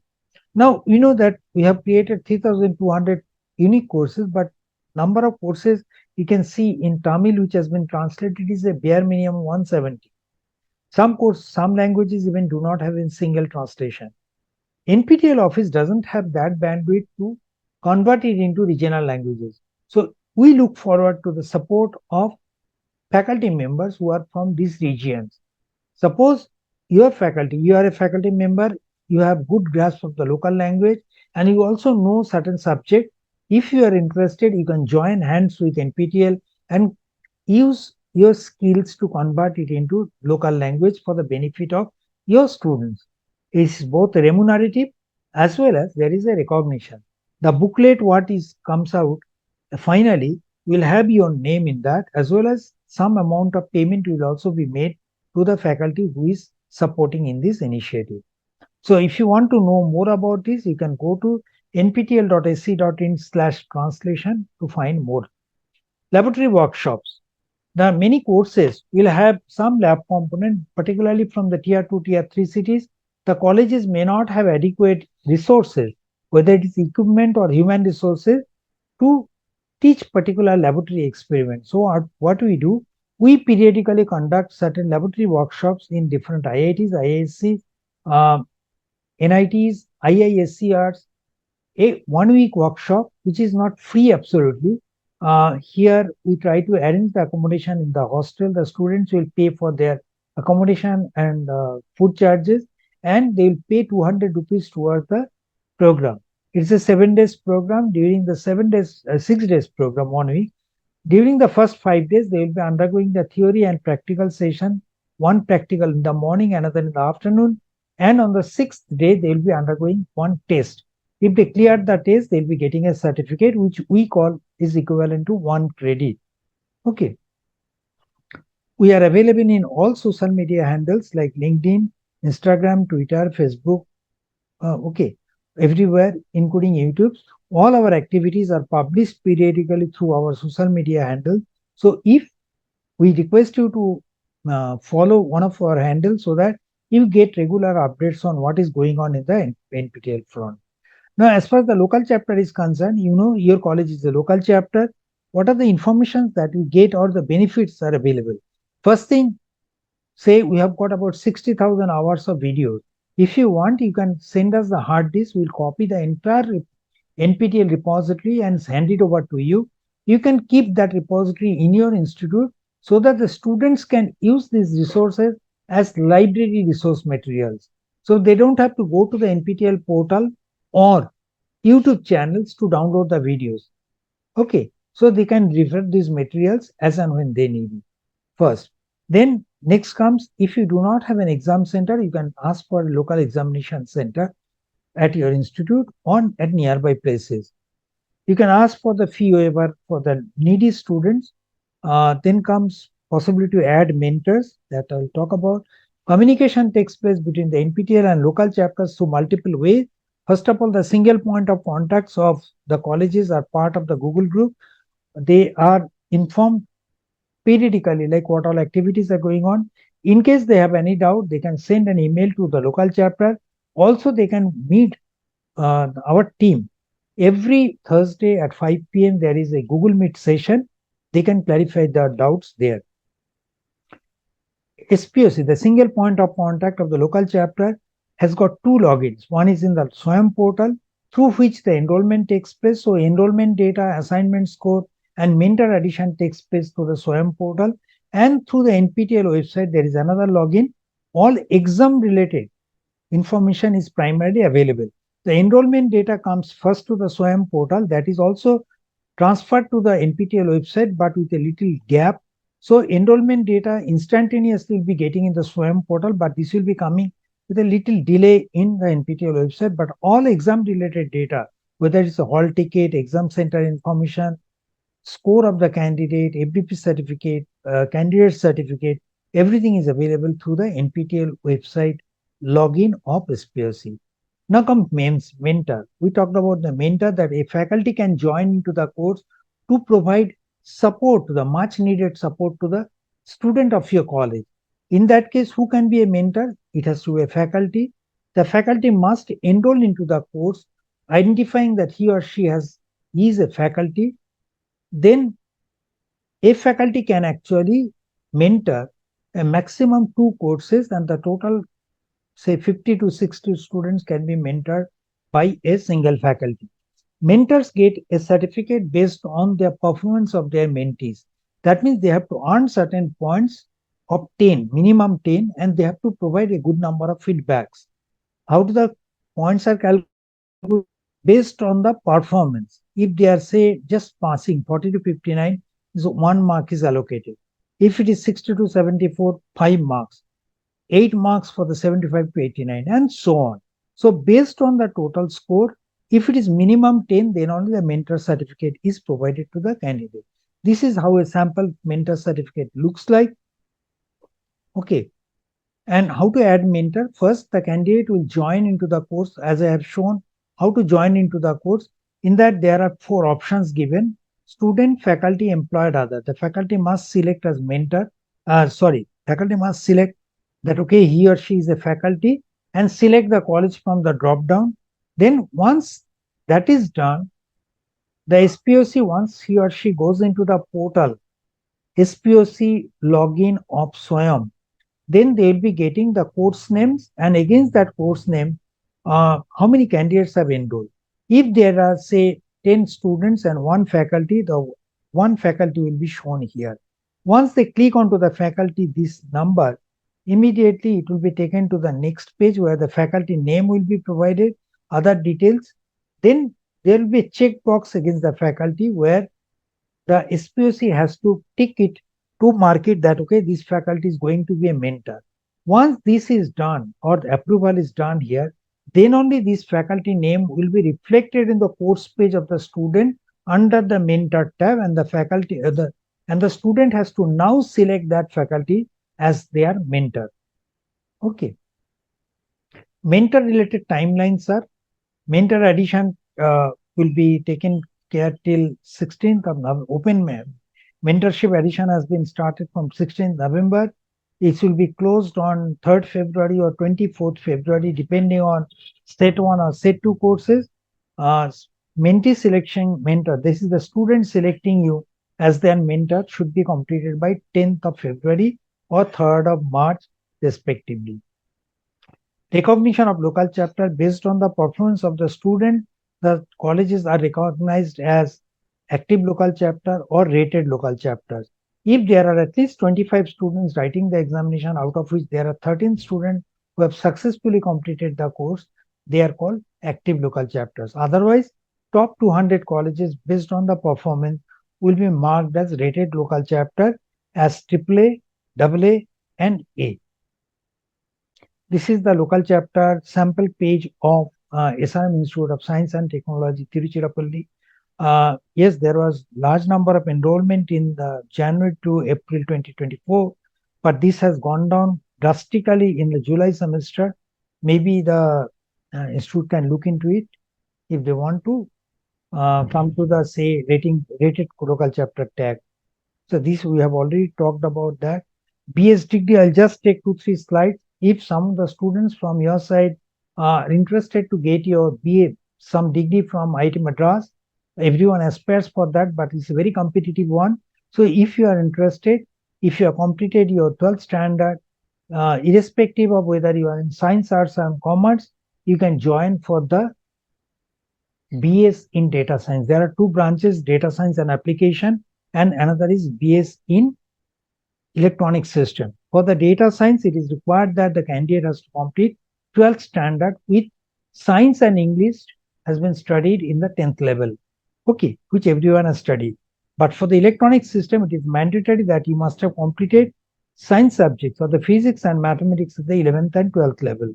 D: Now, you know that we have created 3,200 unique courses, but number of courses you can see in Tamil, which has been translated, is a bare minimum 170. Some languages even do not have a single translation. NPTEL office doesn't have that bandwidth to convert it into regional languages. So we look forward to the support of faculty members who are from these regions. Suppose you are a faculty member, you have good grasp of the local language, and you also know certain subject. If you are interested, you can join hands with NPTEL and use your skills to convert it into local language for the benefit of your students. It's both remunerative as well as there is a recognition. The booklet what is comes out finally will have your name in that, as well as some amount of payment will also be made to the faculty who is supporting in this initiative. So if you want to know more about this, you can go to nptel.sc.in/translation to find more. Laboratory workshops. There are many courses will have some lab component, particularly from the tier 2, tier 3 cities. The colleges may not have adequate resources, whether it is equipment or human resources, to teach particular laboratory experiments. So what we do, we periodically conduct certain laboratory workshops in different IITs, IISCs, NITs, IISCRs, a 1 week workshop, which is not free absolutely. Here we try to arrange the accommodation in the hostel. The students will pay for their accommodation and food charges, and they will pay 200 rupees towards the program. It's a 7 days program. During the 7 days, 6 days program, 1 week. During the first 5 days, they will be undergoing the theory and practical session, one practical in the morning, another in the afternoon. And on the sixth day, they will be undergoing one test. If they cleared the test, they'll be getting a certificate, which we call is equivalent to 1 credit. Okay. We are available in all social media handles like LinkedIn, Instagram, Twitter, Facebook, okay, everywhere, including YouTube. All our activities are published periodically through our social media handle. So if we request you to follow one of our handles so that you get regular updates on what is going on in the NPTEL front. Now, as far as the local chapter is concerned, you know your college is a local chapter. What are the informations that you get or the benefits are available? First thing, say we have got about 60,000 hours of videos. If you want, you can send us the hard disk. We'll copy the entire NPTEL repository and hand it over to you. You can keep that repository in your institute so that the students can use these resources as library resource materials. So they don't have to go to the NPTEL portal or YouTube channels to download the videos. Okay, so they can refer these materials as and when they need it. First, then next comes, if you do not have an exam center, you can ask for a local examination center at your institute or at nearby places. You can ask for the fee waiver for the needy students. Then comes possibility to add mentors that I'll talk about. Communication takes place between the NPTEL and local chapters through multiple ways. First of all, the single point of contacts of the colleges are part of the Google group. They are informed periodically like what all activities are going on. In case they have any doubt, they can send an email to the local chapter. Also, they can meet our team. Every Thursday at 5 p.m. there is a Google Meet session. They can clarify their doubts there. SPOC, the single point of contact of the local chapter, has got two logins. One is in the SWAYAM portal through which the enrollment takes place. So enrollment data, assignment score, and mentor addition takes place through the SWAYAM portal. And through the NPTEL website, there is another login. All exam related information is primarily available. The enrollment data comes first to the SWAYAM portal, that is also transferred to the NPTEL website, but with a little gap. So enrollment data instantaneously will be getting in the SWAYAM portal, but this will be coming with a little delay in the NPTEL website. But all exam related data, whether it's a hall ticket, exam center information, score of the candidate, FDP certificate, candidate certificate, everything is available through the NPTEL website login of SPOC. Now comes mentor. We talked about the mentor, that a faculty can join into the course to provide support, to the much needed support to the student of your college. In that case, who can be a mentor? It has to be a faculty. The faculty must enroll into the course, identifying that he or she is a faculty. Then a faculty can actually mentor a maximum 2 courses, and the total, say 50 to 60 students can be mentored by a single faculty. Mentors get a certificate based on their performance of their mentees. That means they have to earn certain points of 10, minimum 10, and they have to provide a good number of feedbacks. How do the points are calculated? Based on the performance. If they are, say, just passing 40 to 59, so 1 mark is allocated. If it is 60 to 74, 5 marks. 8 marks for the 75 to 89, and so on. So based on the total score, if it is minimum 10, then only the mentor certificate is provided to the candidate. This is how a sample mentor certificate looks like. Okay. And how to add mentor? First, the candidate will join into the course, as I have shown how to join into the course. In that, there are 4 options given: student, faculty, employed, other. The faculty must select as mentor. Faculty must select that, okay, he or she is a faculty, and select the college from the drop down. Then once that is done, the SPOC, once he or she goes into the portal, SPOC login of SWAYAM, then they will be getting the course names, and against that course name, how many candidates have enrolled. If there are, say, 10 students and 1 faculty, the 1 faculty will be shown here. Once they click onto the faculty, this number, immediately it will be taken to the next page where the faculty name will be provided, other details, Then there will be a checkbox against the faculty where the SPOC has to tick it to mark it that, okay, this faculty is going to be a mentor. Once this is done or the approval is done here, then only this faculty name will be reflected in the course page of the student under the mentor tab, and the faculty and the student has to now select that faculty as their mentor. Okay. Mentor related timelines are mentor addition will be taken care till 16th of November. Mentorship addition has been started from 16th November. It will be closed on 3rd February or 24th February, depending on set 1 or set 2 courses. Mentee selection mentor, this is the student selecting you as their mentor, should be completed by 10th of February or 3rd of March, respectively. Recognition of local chapter based on the performance of the student. The colleges are recognized as active local chapter or rated local chapters. If there are at least 25 students writing the examination, out of which there are 13 students who have successfully completed the course, they are called active local chapters. Otherwise, top 200 colleges based on the performance will be marked as rated local chapter as AAA, AA, and A. This is the local chapter sample page of SRM Institute of Science and Technology, Tiruchirappalli. Yes, there was large number of enrollment in the January to April 2024, but this has gone down drastically in the July semester. Maybe the institute can look into it if they want to come to the rated local chapter tag. So this we have already talked about that. BS degree, I'll just take 2-3 slides. If some of the students from your side are interested to get your BA, some degree from IIT Madras, everyone aspires for that, but it's a very competitive one. So if you are interested, if you have completed your 12th standard, irrespective of whether you are in science, arts, and commerce, you can join for the BS in data science. There are two branches, data science and application, and another is BS in electronic system. For the data science, it is required that the candidate has to complete 12th standard with science and English has been studied in the 10th level, okay, which everyone has studied. But for the electronic system, it is mandatory that you must have completed science subjects or the physics and mathematics at the 11th and 12th level.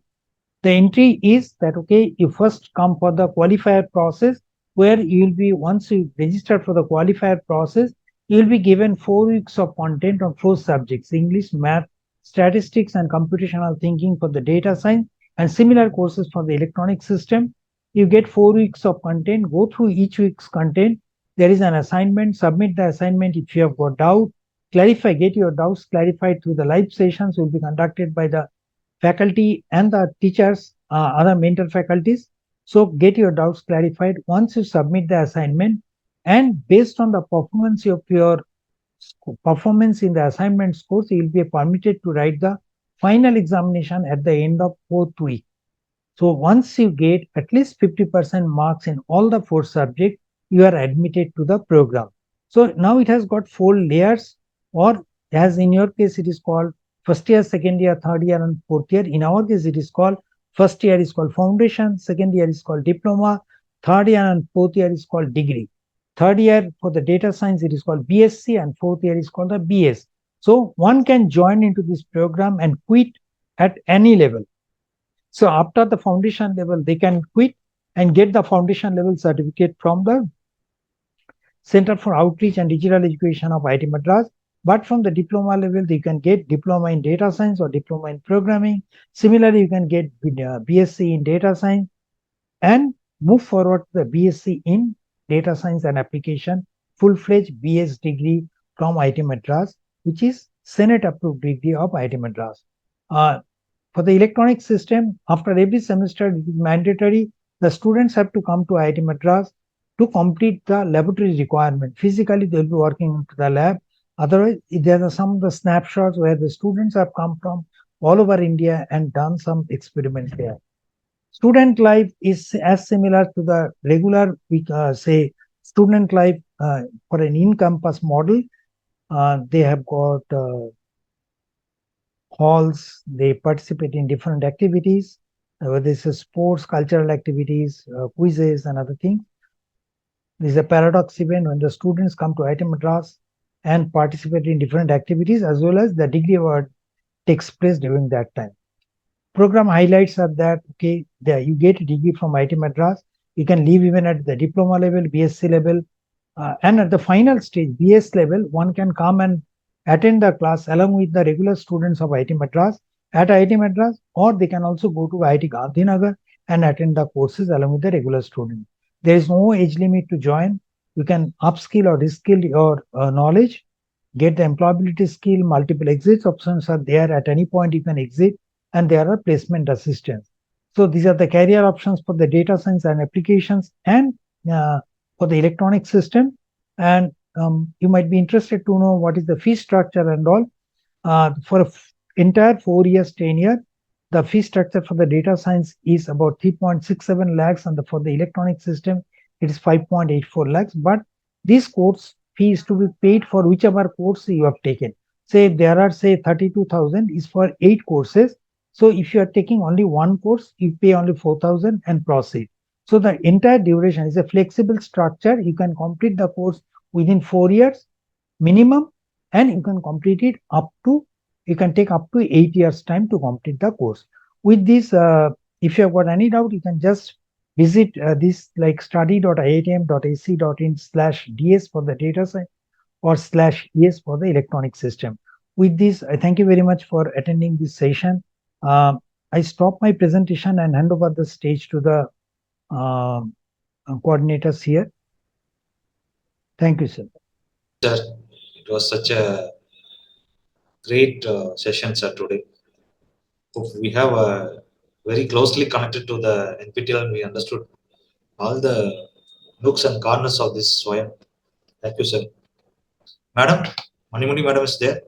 D: The entry is that, okay, you first come for the qualifier process, where you will be, once you register for the qualifier process, you will be given 4 weeks of content on 4 subjects: English, math, statistics, and computational thinking for the data science, and similar courses for the electronic system. You get 4 weeks of content, go through each week's content. There is an assignment, submit the assignment if you have got doubt, clarify, get your doubts clarified through the live sessions will be conducted by the faculty and the teachers, other mentor faculties. So get your doubts clarified once you submit the assignment, and based on the performance of your performance in the assignment scores, you will be permitted to write the final examination at the end of 4th week. So once you get at least 50% marks in all the 4 subjects, you are admitted to the program. So now it has got 4 layers, or as in your case, it is called first year, second year, third year, and 4th year. In our case, it is called first year is called foundation, second year is called diploma, third year and 4th year is called degree. Third year for the data science, it is called BSc, and 4th year is called the BS. So one can join into this program and quit at any level. So after the foundation level, they can quit and get the foundation level certificate from the Center for Outreach and Digital Education of IIT Madras. But from the diploma level, you can get diploma in data science or diploma in programming. Similarly, you can get BSc in data science and move forward to the BSc in data science and application, full-fledged BS degree from IIT Madras, which is Senate approved degree of IIT Madras. For the electronic system, after every semester, it is mandatory. The students have to come to IIT Madras to complete the laboratory requirement. Physically, they will be working into the lab. Otherwise, there are some of the snapshots where the students have come from all over India and done some experiments there. Student life is as similar to the regular, we say, student life for an in-campus model. They have got halls, they participate in different activities. This is sports, cultural activities, quizzes, and other things. This is a paradox event when the students come to IIT Madras and participate in different activities as well as the degree award takes place during that time. Program highlights are that okay, you get a degree from IIT Madras. You can leave even at the diploma level, BSc level, and at the final stage, BS level, one can come and attend the class along with the regular students of IIT Madras at IIT Madras, or they can also go to IIT Gandhinagar and attend the courses along with the regular students. There is no age limit to join. You can upskill or reskill your knowledge, get the employability skill, multiple exit options are there. At any point, you can exit, and there are placement assistance. So these are the career options for the data science and applications and for the electronic system. And you might be interested to know what is the fee structure and all. For an entire 4 years tenure, the fee structure for the data science is about 3.67 lakhs, and for the electronic system, it is 5.84 lakhs. But this course fee is to be paid for whichever course you have taken. Say there are, say, 32,000 is for 8 courses. So if you are taking only one course, you pay only 4,000 and proceed. So the entire duration is a flexible structure. You can complete the course within 4 years minimum, and you can complete it you can take up to 8 years time to complete the course. With this, if you have got any doubt, you can just visit this like study.iitm.ac.in/ds for the data science or /es for the electronic system. With this, I thank you very much for attending this session. I stop my presentation and hand over the stage to the coordinators here. Thank you, sir.
C: Sir, it was such a great session, sir, today. We have very closely connected to the NPTEL and we understood all the nooks and corners of this SWAYAM. Thank you, sir. Madam, Manimuni Madam is there.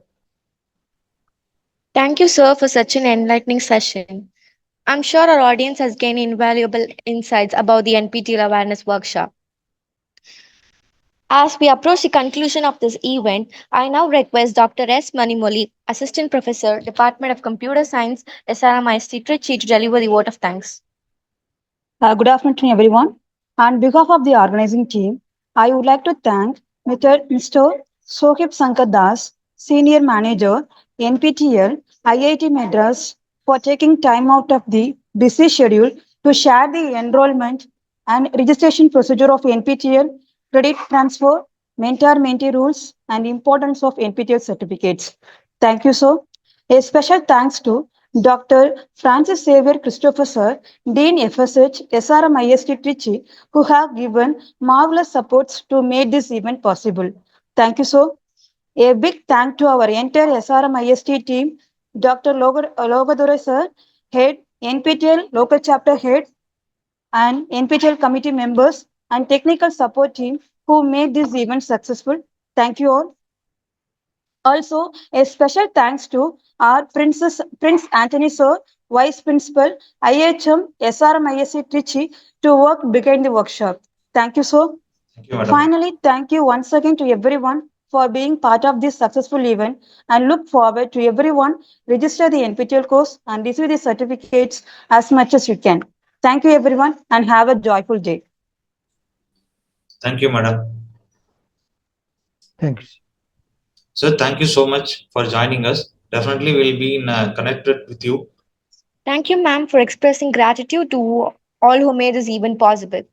A: Thank you, sir, for such an enlightening session. I'm sure our audience has gained invaluable insights about the NPTEL Awareness Workshop. As we approach the conclusion of this event, I now request Dr. S. Manimoli, Assistant Professor, Department of Computer Science, SRMIST, Trichy, to deliver the vote of thanks.
F: Good afternoon, everyone. On behalf of the organizing team, I would like to thank Mr. Shib Sankar Das, Senior Manager, NPTEL, IIT Madras, for taking time out of the busy schedule to share the enrollment and registration procedure of NPTEL, credit transfer, mentor-mentee rules, and importance of NPTEL certificates. Thank you, sir. A special thanks to Dr. Francis Xavier Christopher Sir, Dean FSH, SRMIST Trichy, who have given marvelous supports to make this event possible. Thank you, sir. A big thank to our entire SRMIST team, Dr. Logadore Sir, Head, NPTEL Local Chapter Head, and NPTEL committee members and technical support team who made this event successful. Thank you all. Also, a special thanks to our Prince Anthony Sir, Vice Principal, IHM SRMISC Trichy, to work behind the workshop. Thank you, sir.
C: Thank you, madam.
F: Finally, thank you once again to everyone for being part of this successful event, and look forward to everyone register the NPTEL course and receive the certificates as much as you can. Thank you, everyone, and have a joyful day.
C: Thank you, madam.
D: Thank you.
C: Sir, thank you so much for joining us. Definitely we'll be connected with you.
A: Thank you, ma'am, for expressing gratitude to all who made this event possible.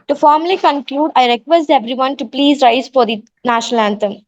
A: To formally conclude, I request everyone to please rise for the national anthem.